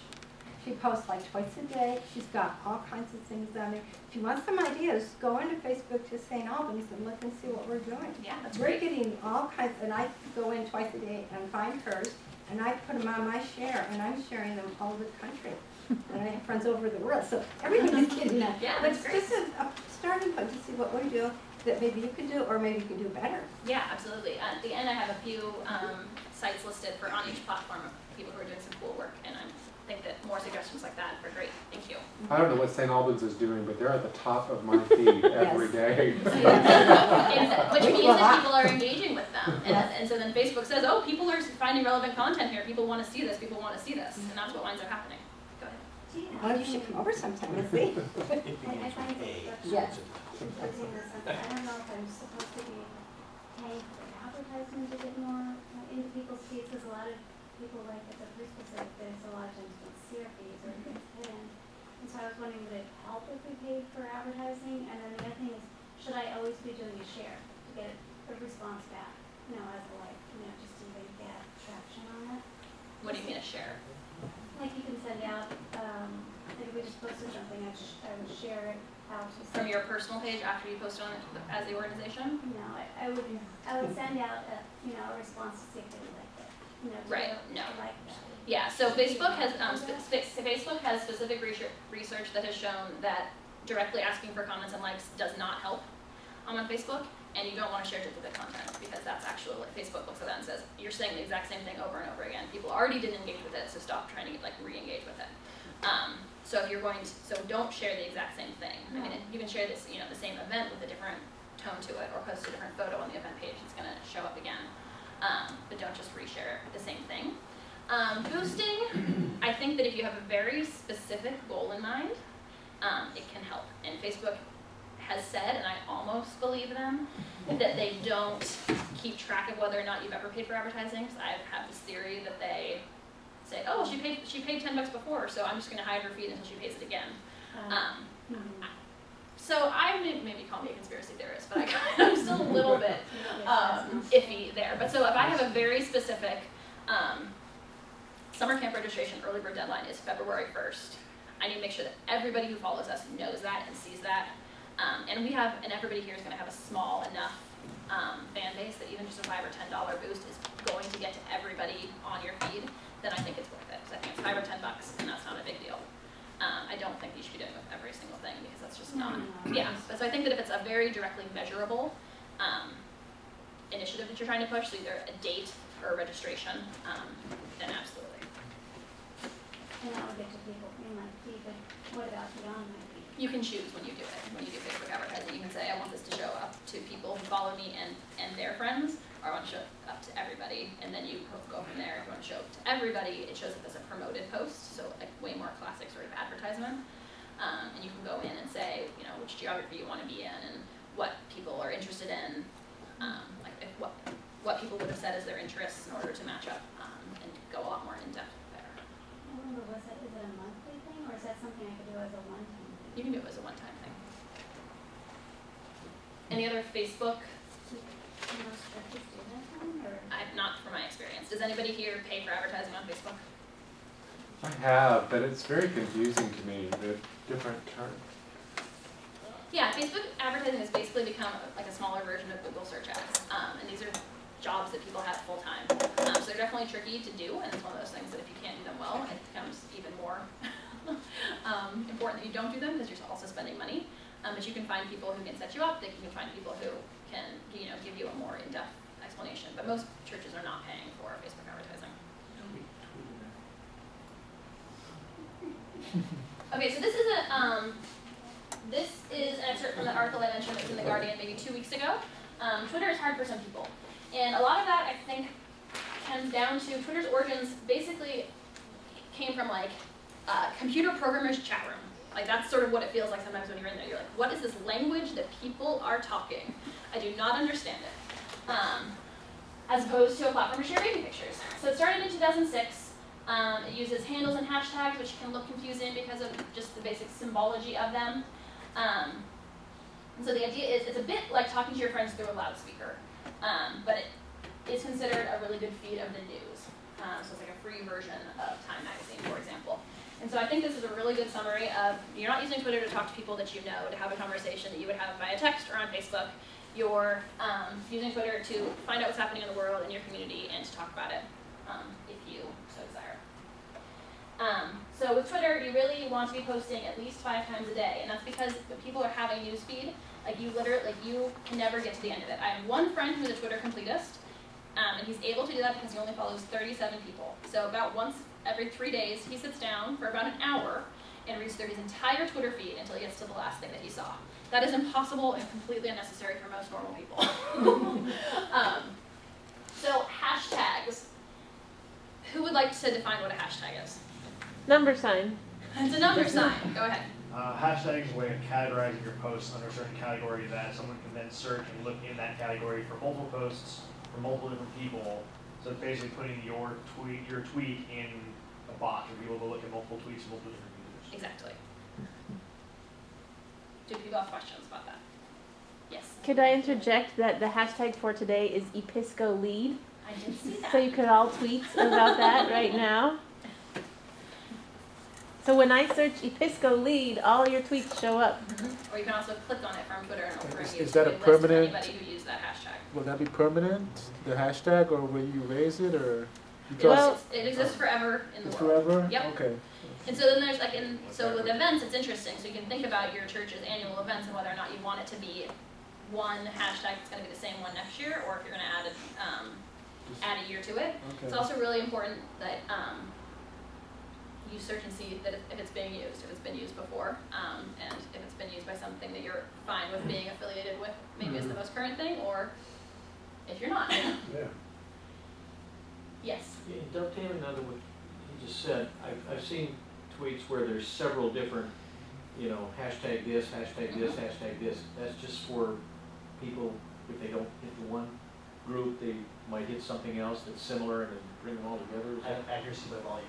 She posts like twice a day. She's got all kinds of things on there. If you want some ideas, go into Facebook to St. Albans and look and see what we're doing. Yeah, that's We're great. getting all kinds, and I go in twice a day and find hers, and I put them on my share, and I'm sharing them all over the country. And I have friends over the world, so everybody's getting that. Yeah, But that's it's great. just a starting point to see what we do that maybe you could do, or maybe you could do better. Yeah, absolutely. At the end, I have a few sites listed for on each platform of people who are doing some cool work, and I think that more suggestions like that are great. Thank you. I don't know what St. Albans is doing, but they're at the top of my feed every day. Which means that people are engaging with them. And so then Facebook says, oh, people are finding relevant content here. People want to see this. People want to see this. And that's what winds up happening. Go ahead. Well, you should come over sometime and see. I find it Yes. confusing in the sense that I don't know if I'm supposed to be paying for advertisement to get more into people's feeds, because a lot of people like at the preschool site, there's a lot of times don't see our feeds or it's hidden. And so I was wondering, would it help if we paid for advertising? And then the other thing is, should I always be doing a share to get a response back, as a like, just to even get traction on it? What do you mean a share? Like you can send out, like if we just posted something, I would share it out to From your personal page after you post on it as the organization? No, I would send out a response to see if they liked it. Right, no. Like that. Yeah, so Facebook has specific research that has shown that directly asking for comments and likes does not help on Facebook, and you don't want to share duplicate content because that's actually what Facebook looks at that and says, you're saying the exact same thing over and over again. People already didn't engage with it, so stop trying to re-engage with it. So if you're going to, so don't share the exact same thing. I mean, you can share this, the same event with a different tone to it, or post a different photo on the event page. It's going to show up again. But don't just reshare the same thing. Boosting, I think that if you have a very specific goal in mind, it can help. And Facebook has said, and I almost believe them, that they don't keep track of whether or not you've ever paid for advertising. Because I have this theory that they say, oh, she paid $10 before, so I'm just going to hide her feed until she pays it again. So I maybe call me a conspiracy theorist, but I'm still a little bit iffy there. But so if I have a very specific summer camp registration early bird deadline is February 1st, I need to make sure that everybody who follows us knows that and sees that. And everybody here is going to have a small enough fan base that even just a $5 or $10 boost is going to get to everybody on your feed. Then I think it's worth it. So I think it's $5 or $10, and that's not a big deal. I don't think you should be doing it with every single thing because that's just not. Yeah. But so I think that if it's a very directly measurable initiative that you're trying to push, so either a date or a registration, then absolutely. And that will get to people in my feed, but what about beyond my feed? You can choose when you do it. When you do Facebook advertising, you can say, I want this to show up to people who follow me and their friends, or I want to show up to everybody, and then you go from there. If you want to show up to everybody, it shows up as a promoted post, so like way more classic sort of advertisement. And you can go in and say, which geography you want to be in, and what people are interested in, like if what people would have said as their interests in order to match up, and go a lot more in depth there. I remember, is it a monthly thing, or is that something I could do as a one-time thing? You can do it as a one-time thing. Any other Facebook? Most churches do that one, or? Not from my experience. Does anybody here pay for advertising on Facebook? I have, but it's very confusing to me, the different terms. Yeah, Facebook advertising has basically become like a smaller version of Google search ads. And these are jobs that people have full time. So they're definitely tricky to do, and it's one of those things that if you can't do them well, it becomes even more important that you don't do them because you're also spending money. But you can find people who can set you up. You can find people who can, give you a more in-depth explanation. But most churches are not paying for Facebook advertising. Okay, so this is an excerpt from the article I mentioned that was in The Guardian maybe 2 weeks ago. Twitter is hard for some people. And a lot of that, I think, comes down to Twitter's origins basically came from like computer programmers chat room. Like that's sort of what it feels like sometimes when you're in there. You're like, what is this language that people are talking? I do not understand it. As opposed to a platform to share baby pictures. So it started in 2006. It uses handles and hashtags, which can look confusing because of just the basic symbology of them. And so the idea is it's a bit like talking to your friends through a loudspeaker, but it is considered a really good feed of the news. So it's like a free version of Time Magazine, for example. And so I think this is a really good summary of you're not using Twitter to talk to people that you know, to have a conversation that you would have via text or on Facebook. You're using Twitter to find out what's happening in the world in your community and to talk about it if you so desire. So with Twitter, you really want to be posting at least 5 times a day, and that's because when people are having newsfeed, you can never get to the end of it. I have one friend who's a Twitter completist, and he's able to do that because he only follows 37 people. So about once every 3 days, he sits down for about an hour and reads through his entire Twitter feed until he gets to the last thing that he saw. That is impossible and completely unnecessary for most normal people. So hashtags. Who would like to define what a hashtag is? Number sign. It's a number sign. Go ahead. Hashtag is a way of categorizing your posts under a certain category that someone can then search and look in that category for multiple posts from multiple different people. So it's basically putting your tweet in a box for people to look at multiple tweets from multiple different users. Exactly. Do people have questions about that? Yes. Could I interject that the hashtag for today is Episcopal? I did see that. So you could all tweet about that right now. So when I search Episcopal, all your tweets show up. Or you can also click on it from Twitter and it'll bring you Is that a list of permanent- anybody who used that hashtag. Will that be permanent, the hashtag, or will you raise it, or? Well, It exists forever in the It's world. forever? Yep. Okay. And so then there's so with events, it's interesting. So you can think about your church's annual events and whether or not you want it to be one hashtag that's going to be the same one next year, or if you're going to add a year to it. Okay. It's also really important that you search and see that if it's being used, if it's been used before, and if it's been used by something that you're fine with being affiliated with, maybe it's the most current thing, or if you're not. Yeah. Yes. Yeah, dovetailing on what he just said, I've seen tweets where there's several different, hashtag this, hashtag this, hashtag this. That's just for people, if they don't hit the one group, they might hit something else that's similar and then bring them all together. Is that, Accuracy by volume.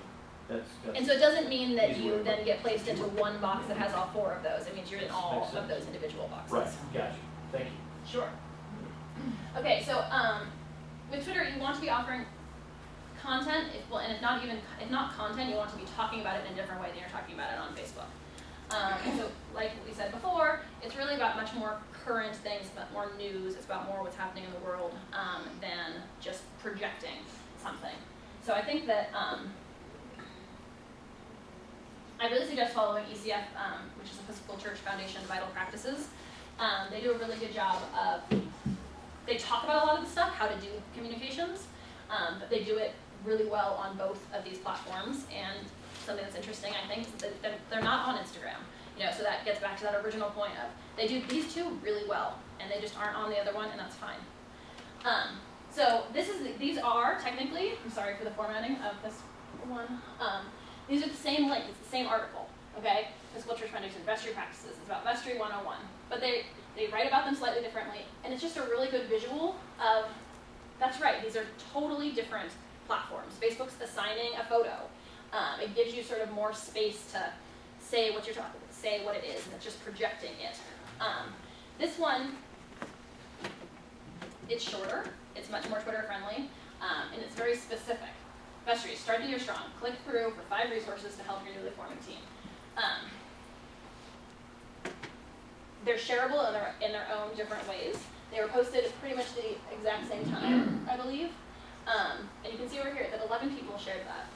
that's And so it doesn't mean that Easy you way to then put it. get placed into one box that has all 4 of those. It means you're in all Makes of sense. those individual boxes. right? Gotcha. Thank you. Sure. Okay, so with Twitter, you want to be offering content, and if not content, you want to be talking about it in a different way than you're talking about it on Facebook. And so, like we said before, it's really about much more current things, about more news. It's about more what's happening in the world than just projecting something. So I think that I really suggest following ECF, which is Episcopal Church Foundation Vital Practices. They do a really good job of, they talk about a lot of the stuff, how to do communications, but they do it really well on both of these platforms. And something that's interesting, I think, is that they're not on Instagram. So that gets back to that original point of, they do these two really well, and they just aren't on the other one, and that's fine. So these are technically, I'm sorry for the formatting of this one, these are the same link, it's the same article, okay? Episcopal Church Foundation Vestry Practices, it's about Vestry 101. But they write about them slightly differently, and it's just a really good visual of, that's right, these are totally different platforms. Facebook's assigning a photo. It gives you sort of more space to say what you're talking, say what it is, and it's just projecting it. This one, it's shorter, it's much more Twitter friendly, and it's very specific. Vestry, start the year strong. Click through for 5 resources to help your newly forming team. They're shareable in their own different ways. They were posted at pretty much the exact same time, I believe. And you can see over here that 11 people shared that.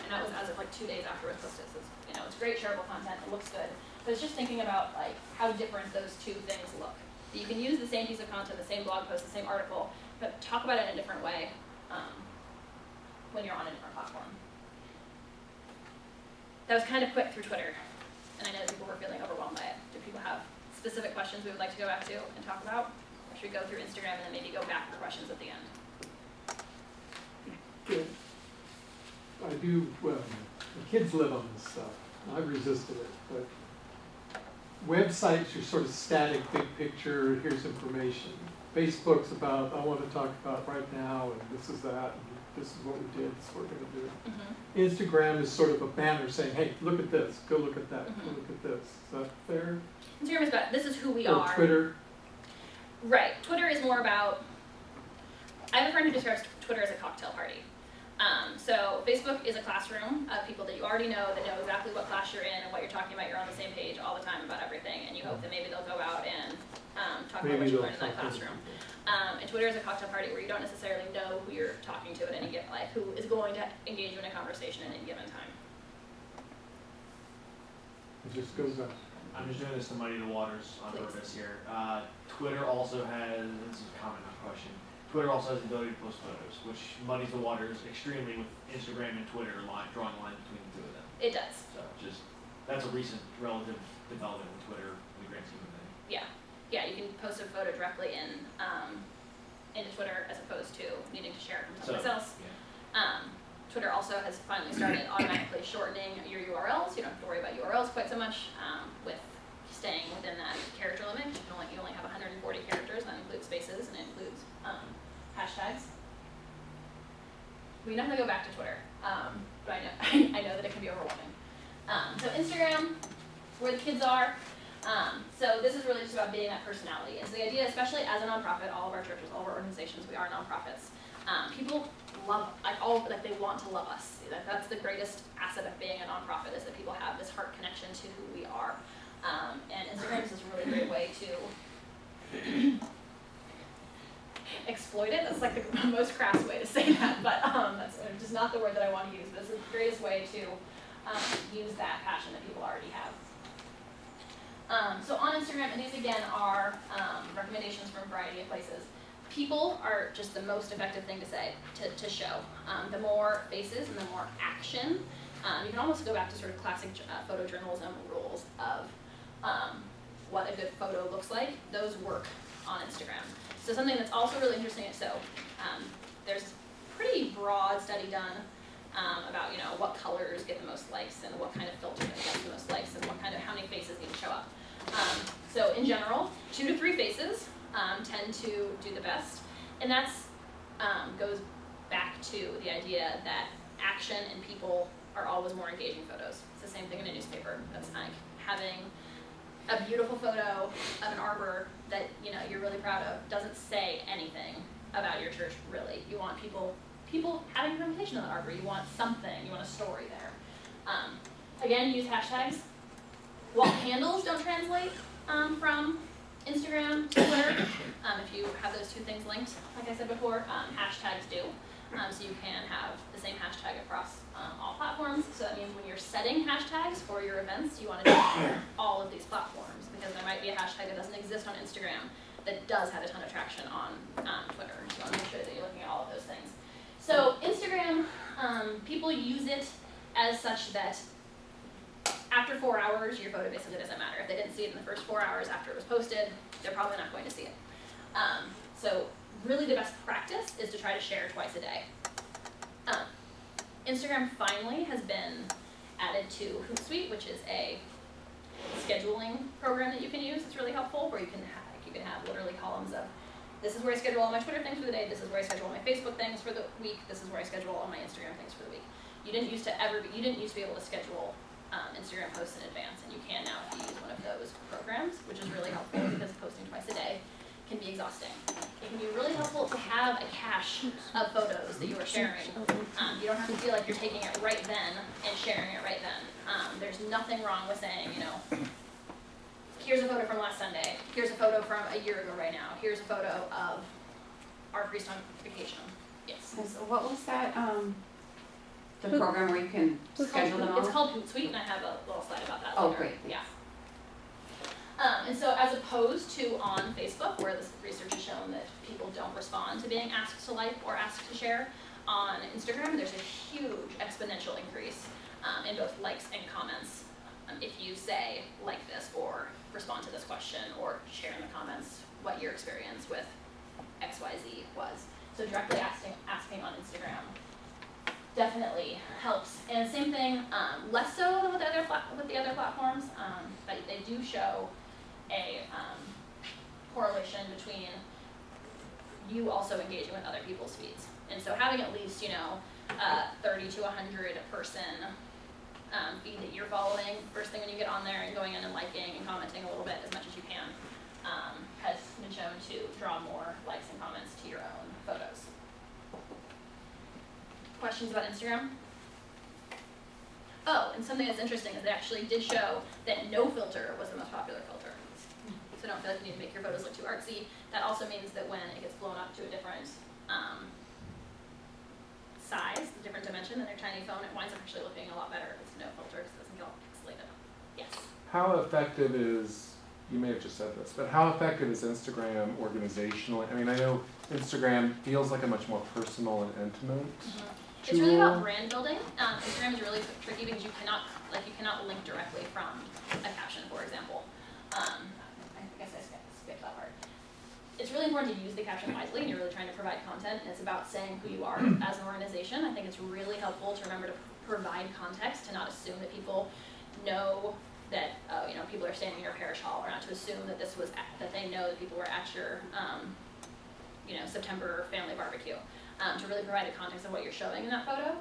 And that was as of like 2 days after it was posted. So it's great shareable content, it looks good. But it's just thinking about like how different those two things look. You can use the same piece of content, the same blog post, the same article, but talk about it in a different way when you're on a different platform. That was kind of quick through Twitter, and I know people were feeling overwhelmed by it. Do people have specific questions we would like to go back to and talk about? Or should we go through Instagram and then maybe go back for questions at the end? Good. I do, well, the kids live on this stuff. I resisted it, but websites are sort of static, big picture, here's information. Facebook's about, I want to talk about right now, and this is that, and this is what we did, this is what we're going to do. Mm-hmm. Instagram is sort of a banner saying, hey, look at this, go look at that, go look at this. Is that fair? Instagram is about, this is who we Or are. Twitter? Right. Twitter is more about, I have a friend who describes Twitter as a cocktail party. So Facebook is a classroom of people that you already know, that know exactly what class you're in and what you're talking about. You're on the same page all the time about everything, and you hope that maybe they'll go out and talk about what you learned in that classroom. And Twitter is a cocktail party where you don't necessarily know who you're talking to at any given, like who is going to engage you in a conversation at any given time. It just goes up. I'm just doing this to muddy the waters on Please. purpose here. Twitter also has, this is a comment, not a question. Twitter also has the ability to post photos, which muddies the waters extremely with Instagram and Twitter drawing a line between the two of them. It does. So that's a recent relative development with Twitter in the grand scheme of things. Yeah. Yeah, you can post a photo directly into Twitter as opposed to needing to share it from someplace else. Yeah. Twitter also has finally started automatically shortening your URLs. You don't have to worry about URLs quite so much with staying within that character limit. You only have 140 characters, and that includes spaces and it includes hashtags. We definitely go back to Twitter, but I know that it can be overwhelming. So Instagram, where the kids are. So this is really just about being that personality. And so the idea, especially as a nonprofit, all of our churches, all of our organizations, we are nonprofits. People love, they want to love us. That's the greatest asset of being a nonprofit, is that people have this heart connection to who we are. And Instagram is just a really great way to exploit it. That's like the most crass way to say that, but that's just not the word that I want to use. But it's the greatest way to use that passion that people already have. So on Instagram, and these again are recommendations from a variety of places. People are just the most effective thing to say, to show. The more faces and the more action You can almost go back to sort of classic photojournalism rules of what a good photo looks like. Those work on Instagram. So something that's also really interesting, there's a pretty broad study done about, what colors get the most likes and what kind of filter gets the most likes and how many faces need to show up. So in general, 2 to 3 faces tend to do the best, and that's goes back to the idea that action and people are always more engaging photos. It's the same thing in a newspaper. That's like having a beautiful photo of an arbor that you're really proud of doesn't say anything about your church really. You want people having a conversation on that arbor. You want something. You want a story there. Again, use hashtags. Wall handles don't translate from Instagram to Twitter. If you have those 2 things linked, like I said before, hashtags do. So you can have the same hashtag across all platforms. So that means when you're setting hashtags for your events, you want to do all of these platforms, because there might be a hashtag that doesn't exist on Instagram that does have a ton of traction on Twitter. So you want to make sure that you're looking at all of those things. So Instagram, people use it as such that after 4 hours, your photo basically doesn't matter. If they didn't see it in the first 4 hours after it was posted, they're probably not going to see it. So really the best practice is to try to share twice a day. Instagram finally has been added to Hootsuite, which is a scheduling program that you can use. It's really helpful, where you can have literally columns of, this is where I schedule all my Twitter things for the day, this is where I schedule all my Facebook things for the week, this is where I schedule all my Instagram things for the week. You didn't used to be able to schedule Instagram posts in advance, and you can now if you use one of those programs, which is really helpful because posting twice a day can be exhausting. It can be really helpful to have a cache of photos that you are sharing. You don't have to feel like you're taking it right then and sharing it right then. There's nothing wrong with saying, here's a photo from last Sunday, here's a photo from a year ago right now, here's a photo of our priest on vacation. Yes. And so what was that, the program where you can schedule them all? It's called Hootsuite, and I have a little slide about that Oh, later. great. Yeah. And so as opposed to on Facebook, where this research has shown that people don't respond to being asked to like or asked to share, on Instagram there's a huge exponential increase in both likes and comments. If you say like this, or respond to this question, or share in the comments what your experience with XYZ was. So directly asking on Instagram definitely helps. And same thing, less so than with the other platforms, but they do show a correlation between you also engaging with other people's feeds. And so having at least, 30 to 100 person feed that you're following first thing when you get on there, and going in and liking and commenting a little bit as much as you can, has been shown to draw more likes and comments to your own photos. Questions about Instagram? Oh, and something that's interesting is they actually did show that no filter was the most popular filter. So don't feel like you need to make your photos look too artsy. That also means that when it gets blown up to a different size, a different dimension than their tiny phone, it winds up actually looking a lot better if it's no filter, because it doesn't get all pixelated. Yes? How effective is, you may have just said this, but how effective is Instagram organizationally? I mean, I know Instagram feels like a much more personal and intimate tool. It's really about brand building. Instagram is really tricky because you cannot link directly from a caption, for example. I guess I skipped that part. It's really important to use the caption wisely, and you're really trying to provide content, and it's about saying who you are as an organization. I think it's really helpful to remember to provide context, to not assume that people know that people are standing in your parish hall, or not to assume that that they know that people were at your September family barbecue. To really provide a context of what you're showing in that photo.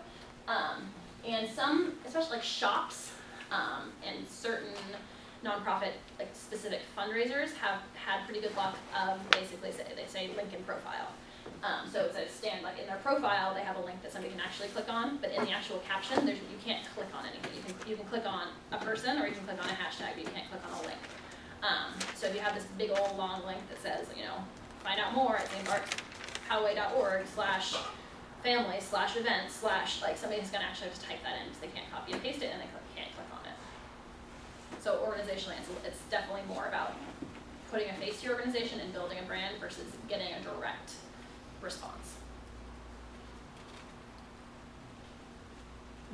And some, especially like shops and certain nonprofit specific fundraisers, have had pretty good luck of basically they say link in profile. So it's a stand, like in their profile they have a link that somebody can actually click on, but in the actual caption you can't click on anything. You can click on a person, or you can click on a hashtag, but you can't click on a link. So if you have this big old long link that says, find out more at stpoway.org/family/event/ somebody's going to actually just type that in because they can't copy and paste it and they can't click on it. So organizationally, it's definitely more about putting a face to your organization and building a brand versus getting a direct response.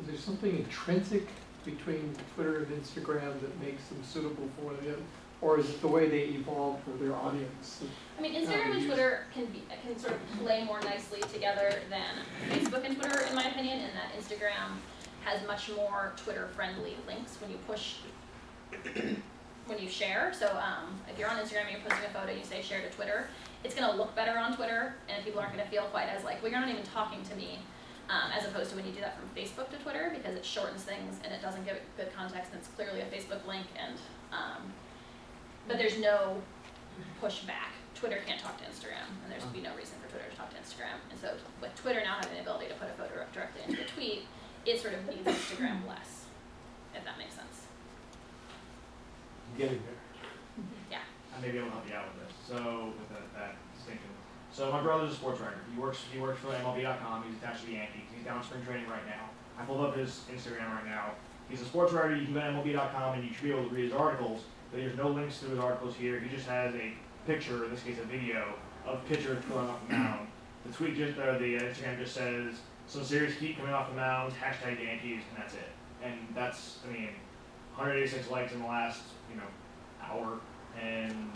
is there something intrinsic between Twitter and Instagram that makes them suitable for them? Or is it the way they evolve for their audience? I mean, Instagram and Twitter can sort of play more nicely together than Facebook and Twitter, in my opinion, in that Instagram has much more Twitter-friendly links when you push, when you share. So if you're on Instagram and you're posting a photo, you say share to Twitter, it's going to look better on Twitter, and people aren't going to feel quite as like, well, you're not even talking to me, as opposed to when you do that from Facebook to Twitter, because it shortens things and it doesn't give it good context, and it's clearly a Facebook link, and but there's no pushback. Twitter can't talk to Instagram, and there's be no reason for Twitter to talk to Instagram. And so with Twitter now having the ability to put a photo directly into a tweet, it sort of needs Instagram less, if that makes sense. Getting there. Yeah. I may be able to help you out with this. So with that distinction. So my brother's a sports writer. He works for MLB.com. He's attached to the Yankees. He's down spring training right now. I pulled up his Instagram right now. He's a sports writer. You can go to MLB.com and you should be able to read his articles. But there's no links to his articles here. He just has a picture, in this case a video, of pitchers going off the mound. The tweet the Instagram just says, some serious heat coming off the mound, hashtag Yankees, and that's it. And that's, I mean, 186 likes in the last, hour, and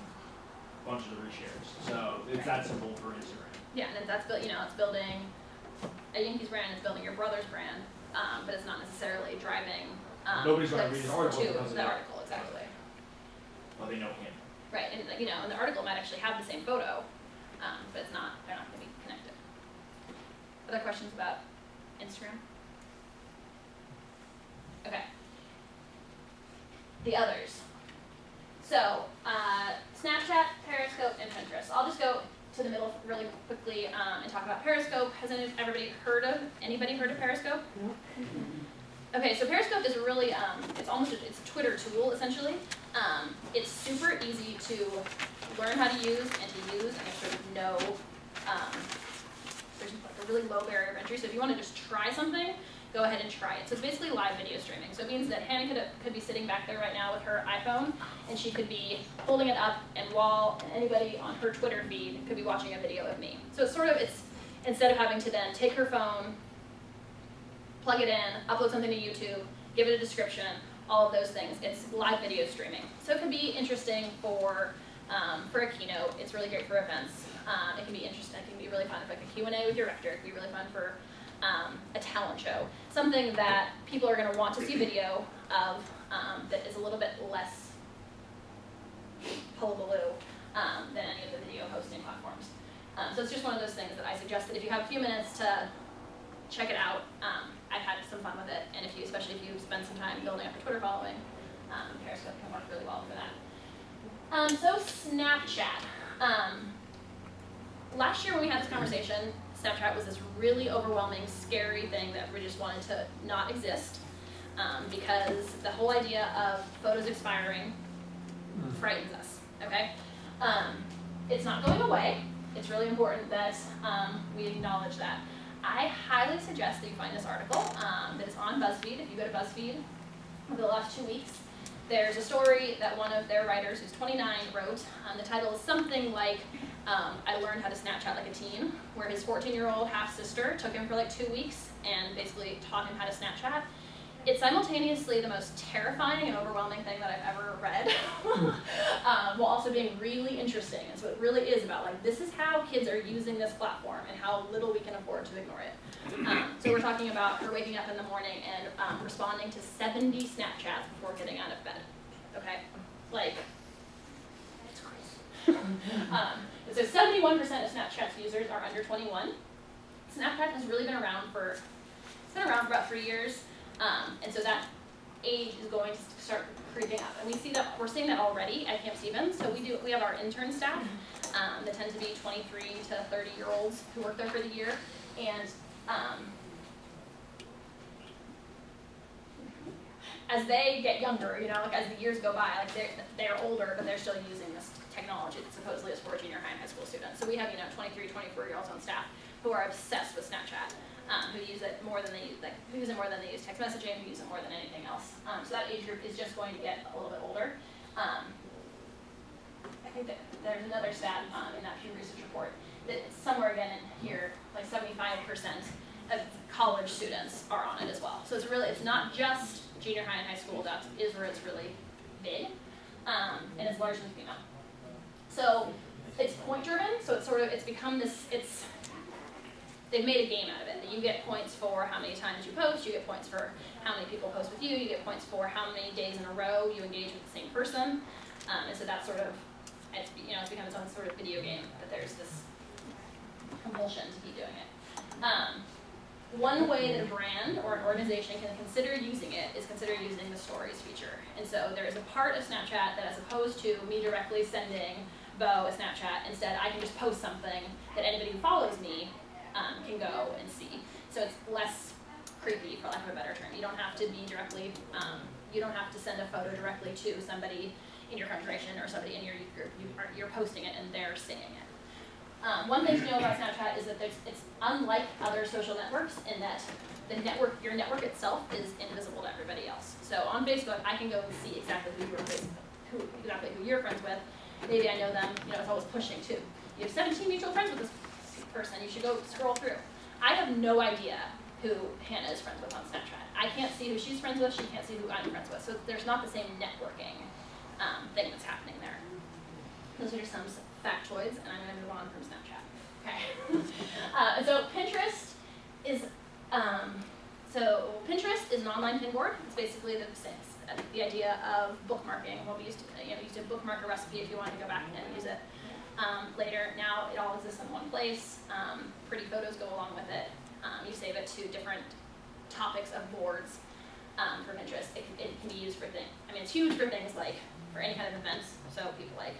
a bunch of the reshares. So it's that simple for Instagram. Yeah, and that's it's building a Yankees brand, it's building your brother's brand, but it's not necessarily driving Nobody's going to clicks read an article to because of the that. article, exactly. Well, they know him. Right, and and the article might actually have the same photo, but they're not going to be connected. Other questions about Instagram? Okay. The others. So, Snapchat, Periscope, and Pinterest. I'll just go to the middle really quickly and talk about Periscope. Has anybody heard of Periscope? Okay, so Periscope is really, it's a Twitter tool, essentially. It's super easy to learn how to use, and there's sort of no, there's like a really low barrier of entry. So if you want to just try something, go ahead and try it. So it's basically live video streaming. So it means that Hannah could be sitting back there right now with her iPhone, and she could be holding it up, and anybody on her Twitter feed could be watching a video of me. So it's instead of having to then take her phone, plug it in, upload something to YouTube, give it a description, all of those things. It's live video streaming. So it can be interesting for a keynote. It's really great for events. It can be interesting. It can be really fun for like a Q&A with your rector. It can be really fun for a talent show. Something that people are going to want to see video of that is a little bit less hullabaloo than any of the video hosting platforms. So it's just one of those things that I suggest that if you have a few minutes to check it out. I've had some fun with it, and especially if you spend some time building up your Twitter following, Periscope can work really well for that. So Snapchat. Last year when we had this conversation, Snapchat was this really overwhelming, scary thing that we just wanted to not exist, because the whole idea of photos expiring frightens us, okay? It's not going away. It's really important that we acknowledge that. I highly suggest that you find this article that is on BuzzFeed. If you go to BuzzFeed over the last 2 weeks, there's a story that one of their writers, who's 29, wrote. The title is something like, I learned how to Snapchat like a teen, where his 14-year-old half-sister took him for like 2 weeks and basically taught him how to Snapchat. It's simultaneously the most terrifying and overwhelming thing that I've ever read, while also being really interesting. And so it really is about like, this is how kids are using this platform and how little we can afford to ignore it. So we're talking about her waking up in the morning and responding to 70 Snapchats before getting out of bed, okay? Like, it's crazy. So 71% of Snapchat's users are under 21. Snapchat has really been around for about 3 years. And so that age is going to start creeping up, and we're seeing that already at Camp Stevens. So we have our intern staff that tend to be 23 to 30-year-olds who work there for the year, and as they get younger, like as the years go by, like they're older, but they're still using this technology that supposedly is for junior high and high school students. So we have 23, 24-year-olds on staff who are obsessed with Snapchat. Who use it more than they use text messaging, who use it more than anything else. So that age group is just going to get a little bit older. I think that there's another stat in that Pew Research report that it's somewhere again in here, like 75% college students are on it as well. So it's not just junior high and high school. That is where it's really big, and it's largely female. So it's point driven. So it's become this. They've made a game out of it. That you get points for how many times you post. You get points for how many people post with you. You get points for how many days in a row you engage with the same person. And so that's it's become its own sort of video game. But there's this compulsion to keep doing it. One way that a brand or an organization can consider using it is consider using the stories feature. And so there is a part of Snapchat that, as opposed to me directly sending Bo a Snapchat, instead I can just post something that anybody who follows me can go and see. So it's less creepy, for lack of a better term. You don't have to be directly, you don't have to send a photo directly to somebody in your congregation or somebody in your youth group. You're posting it and they're seeing it. One thing to know about Snapchat is that it's unlike other social networks in that your network itself is invisible to everybody else. So on Facebook, I can go and see exactly who you're friends with. Maybe I know them. It's always pushing too. You have 17 mutual friends with this person. You should go scroll through. I have no idea who Hannah is friends with on Snapchat. I can't see who she's friends with. She can't see who I'm friends with. So there's not the same networking thing that's happening there. Those are just some factoids, and I'm going to move on from Snapchat. Okay. So Pinterest is an online pin board. It's basically the idea of bookmarking. What we used to bookmark a recipe if you wanted to go back and use it later. Now it all exists in one place. Pretty photos go along with it. You save it to different topics of boards for Pinterest. It can be used for things. It's huge for things like for any kind of events. So people like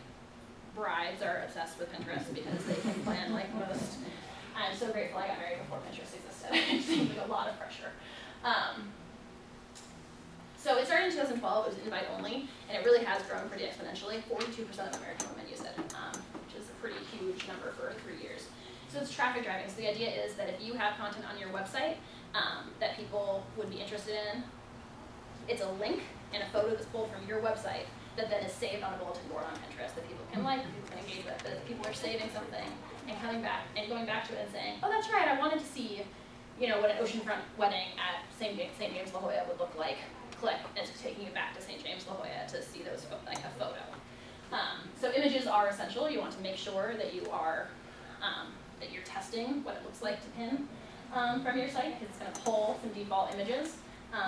brides are obsessed with Pinterest because they can plan like most. I'm so grateful I got married before Pinterest existed. It seemed like a lot of pressure. So it started in 2012. It was invite only, and it really has grown pretty exponentially. 42% of American women use it, which is a pretty huge number for 3 years. So it's traffic driving. So the idea is that if you have content on your website that people would be interested in, it's a link and a photo that's pulled from your website that then is saved on a bulletin board on Pinterest that people can like, people can engage with. But if people are saving something and coming back and going back to it and saying, oh, that's right, I wanted to see, what an oceanfront wedding at St. James La Jolla would look like. Click, and it's taking you back to St. James La Jolla to see those like a photo. So images are essential. You want to make sure that you are that you're testing what it looks like to pin from your site, because it's going to pull some default images.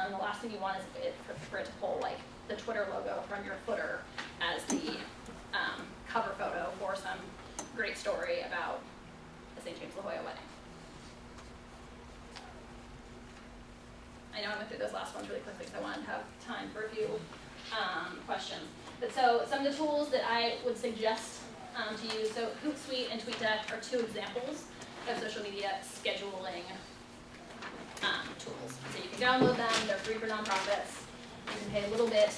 The last thing you want is for it to pull like the Twitter logo from your footer as the cover photo for some great story about the St. James La Jolla wedding. I know I went through those last ones really quickly because I wanted to have time for a few questions. But so some of the tools that I would suggest to use, so Hootsuite and TweetDeck are two examples of social media scheduling tools. So you can download them, they're free for nonprofits. You can pay a little bit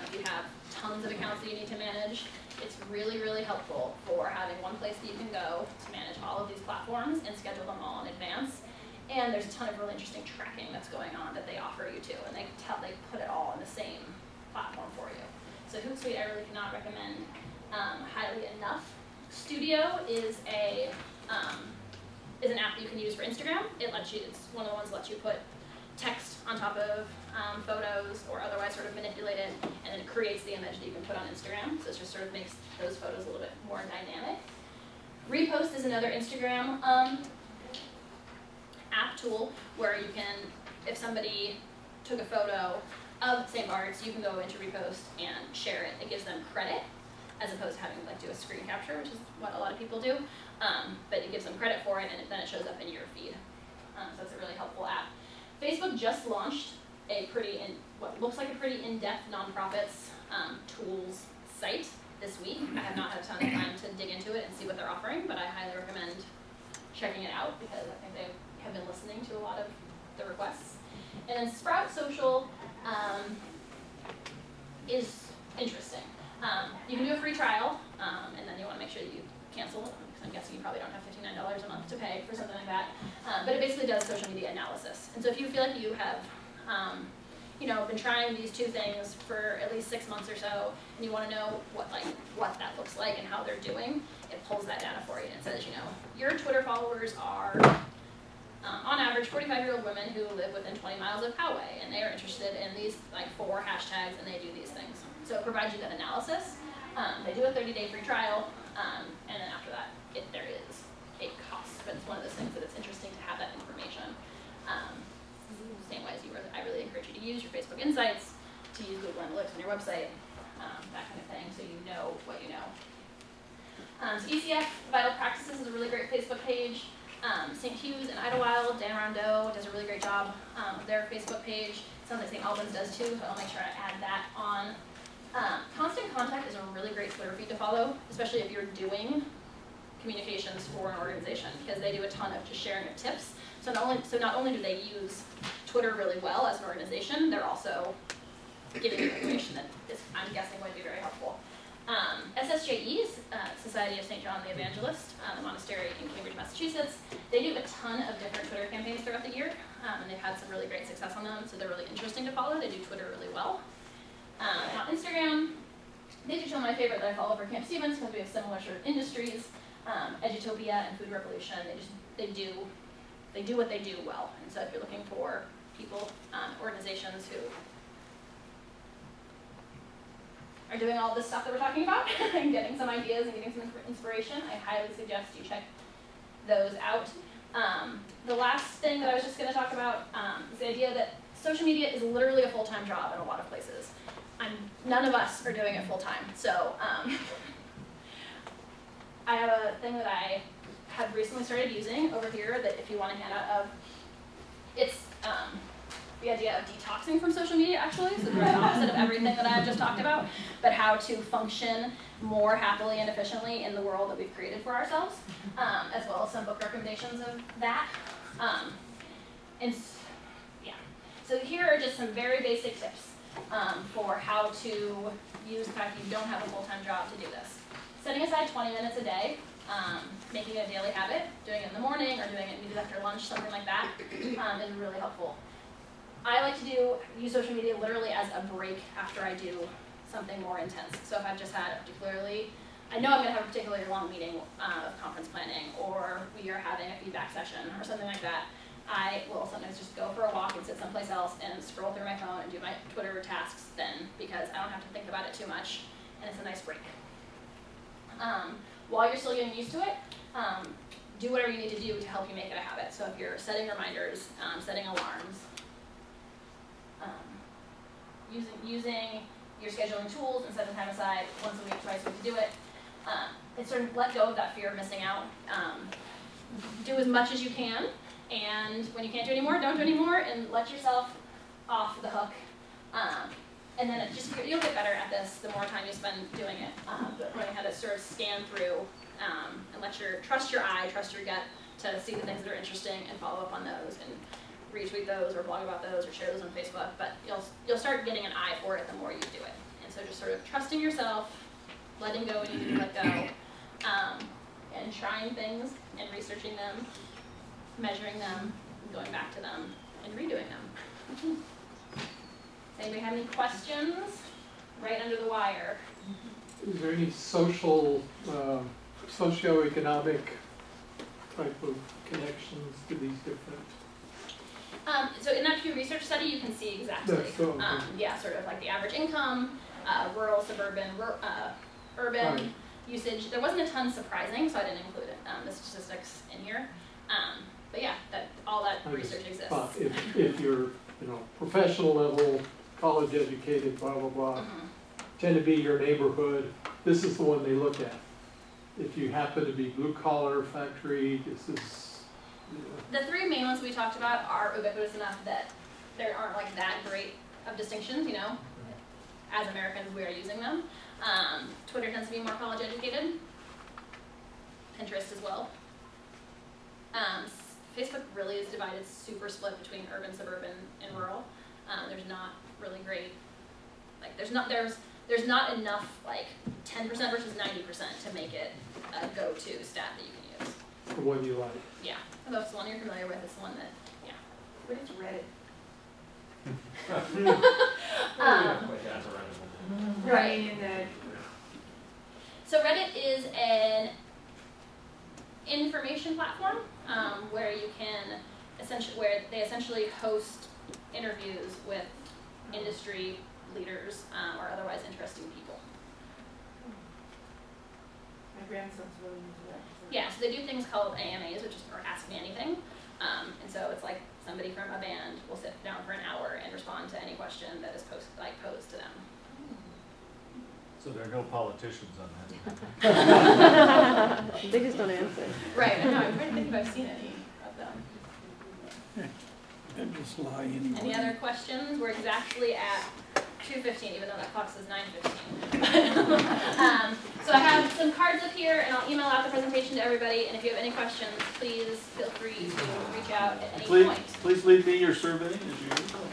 if you have tons of accounts that you need to manage. It's really, really helpful for having one place that you can go to manage all of these platforms and schedule them all in advance. And there's a ton of really interesting tracking that's going on that they offer you too, and they put it all in the same platform for you. So Hootsuite I really cannot recommend highly enough. Studio is an app that you can use for Instagram. It's one of the ones that lets you put text on top of photos or otherwise sort of manipulate it, and then it creates the image that you can put on Instagram. So it just sort of makes those photos a little bit more dynamic. Repost is another Instagram app tool where you can, if somebody took a photo of St. Bart's, you can go into Repost and share it. It gives them credit as opposed to having to do a screen capture, which is what a lot of people do. But it gives them credit for it, and then it shows up in your feed. So it's a really helpful app. Facebook just launched what looks like a pretty in-depth nonprofits tools site this week. I have not had a ton of time to dig into it and see what they're offering, but I highly recommend checking it out because I think they have been listening to a lot of the requests. And then Sprout Social is interesting. You can do a free trial, and then you want to make sure that you cancel it, because I'm guessing you probably don't have $59 a month to pay for something like that. But it basically does social media analysis. And so if you feel like you have been trying these two things for at least 6 months or so, and you want to know what that looks like and how they're doing, it pulls that data for you and it says, your Twitter followers are on average, 45-year-old women who live within 20 miles of Poway, and they are interested in these like 4 hashtags, and they do these things. So it provides you that analysis. They do a 30-day free trial, and then after that, there is a cost, but it's one of those things that it's interesting to have that information. Same way as I really encourage you to use your Facebook Insights, to use Google Analytics on your website, that kind of thing, so you know what you know. So ECF Vital Practices is a really great Facebook page. St. Hugh's and Idlewild, Dan Rondeau does a really great job of their Facebook page. Sounds like St. Albans does too, so I'll make sure I add that on. Constant Contact is a really great Twitter feed to follow, especially if you're doing communications for an organization, because they do a ton of just sharing of tips. So not only do they use Twitter really well as an organization, they're also giving you information that is, I'm guessing, would be very helpful. SSJE is Society of St. John the Evangelist, a monastery in Cambridge, Massachusetts. They do a ton of different Twitter campaigns throughout the year, and they've had some really great success on them, so they're really interesting to follow. They do Twitter really well. On Instagram, these are two of my favorite that I follow for Camp Stevens because we have similar sort of industries. Edutopia and Food Revolution, they do what they do well. And so if you're looking for people, organizations who are doing all this stuff that we're talking about and getting some ideas and getting some inspiration, I highly suggest you check those out. The last thing that I was just going to talk about is the idea that social media is literally a full-time job in a lot of places. None of us are doing it full-time. So I have a thing that I have recently started using over here that if you want a handout of, it's the idea of detoxing from social media, actually, so the right opposite of everything that I've just talked about, but how to function more happily and efficiently in the world that we've created for ourselves, as well as some book recommendations of that. So here are just some very basic tips for how to use the fact that you don't have a full-time job to do this. Setting aside 20 minutes a day, making it a daily habit, doing it in the morning or doing it maybe after lunch, something like that, is really helpful. I like to use social media literally as a break after I do something more intense. So if I've just had I know I'm going to have a particularly long meeting of conference planning, or we are having a feedback session or something like that, I will sometimes just go for a walk and sit someplace else and scroll through my phone and do my Twitter tasks then, because I don't have to think about it too much, and it's a nice break. While you're still getting used to it, do whatever you need to do to help you make it a habit. So if you're setting reminders, setting alarms, using your scheduling tools and setting time aside once a week, twice a week to do it, and sort of let go of that fear of missing out. Do as much as you can, and when you can't do anymore, don't do anymore, and let yourself off the hook. And then you'll get better at this the more time you spend doing it, learning how to sort of scan through and trust your eye, trust your gut to see the things that are interesting and follow up on those and retweet those or blog about those or share those on Facebook. But you'll start getting an eye for it the more you do it. And so just sort of trusting yourself, letting go when you need to let go, and trying things and researching them, measuring them, going back to them, and redoing them. Anybody have any questions? Right under the wire. Is there any social, socioeconomic type of connections to these different? So in that Pew Research study, you can see exactly, sort of like the average income, rural, suburban, urban Right. usage. There wasn't a ton surprising, so I didn't include the statistics in here. But yeah, all that research exists. But if you're, professional level, college educated, blah, blah, blah, tend to be your neighborhood, this is the one they look at. If you happen to be blue collar factory, this is, The three main ones we talked about are ubiquitous enough that there aren't like that great of distinctions, As Americans, we are using them. Twitter tends to be more college educated. Pinterest as well. Facebook really is divided, super split between urban, suburban, and rural. There's not really great, there's not enough 10% versus 90% to make it a go-to stat that you can use. the one you like. Yeah, if that's the one you're familiar with, it's the one that, What is Reddit? Right. So Reddit is an information platform where you can essentially host interviews with industry leaders or otherwise interesting people. My grandson's really into that. Yeah, so they do things called AMAs, which is or Ask Me Anything. And so it's like somebody from a band will sit down for an hour and respond to any question that is posed to them. So there are no politicians on that. They just don't answer. Right, I know, I'm trying to think if I've seen any of them. And just lie anyway. Any other questions? We're exactly at 2:15, even though that clock says 9:15. So I have some cards up here, and I'll email out the presentation to everybody, and if you have any questions, please feel free to reach out at any point. Please leave me your survey as usual.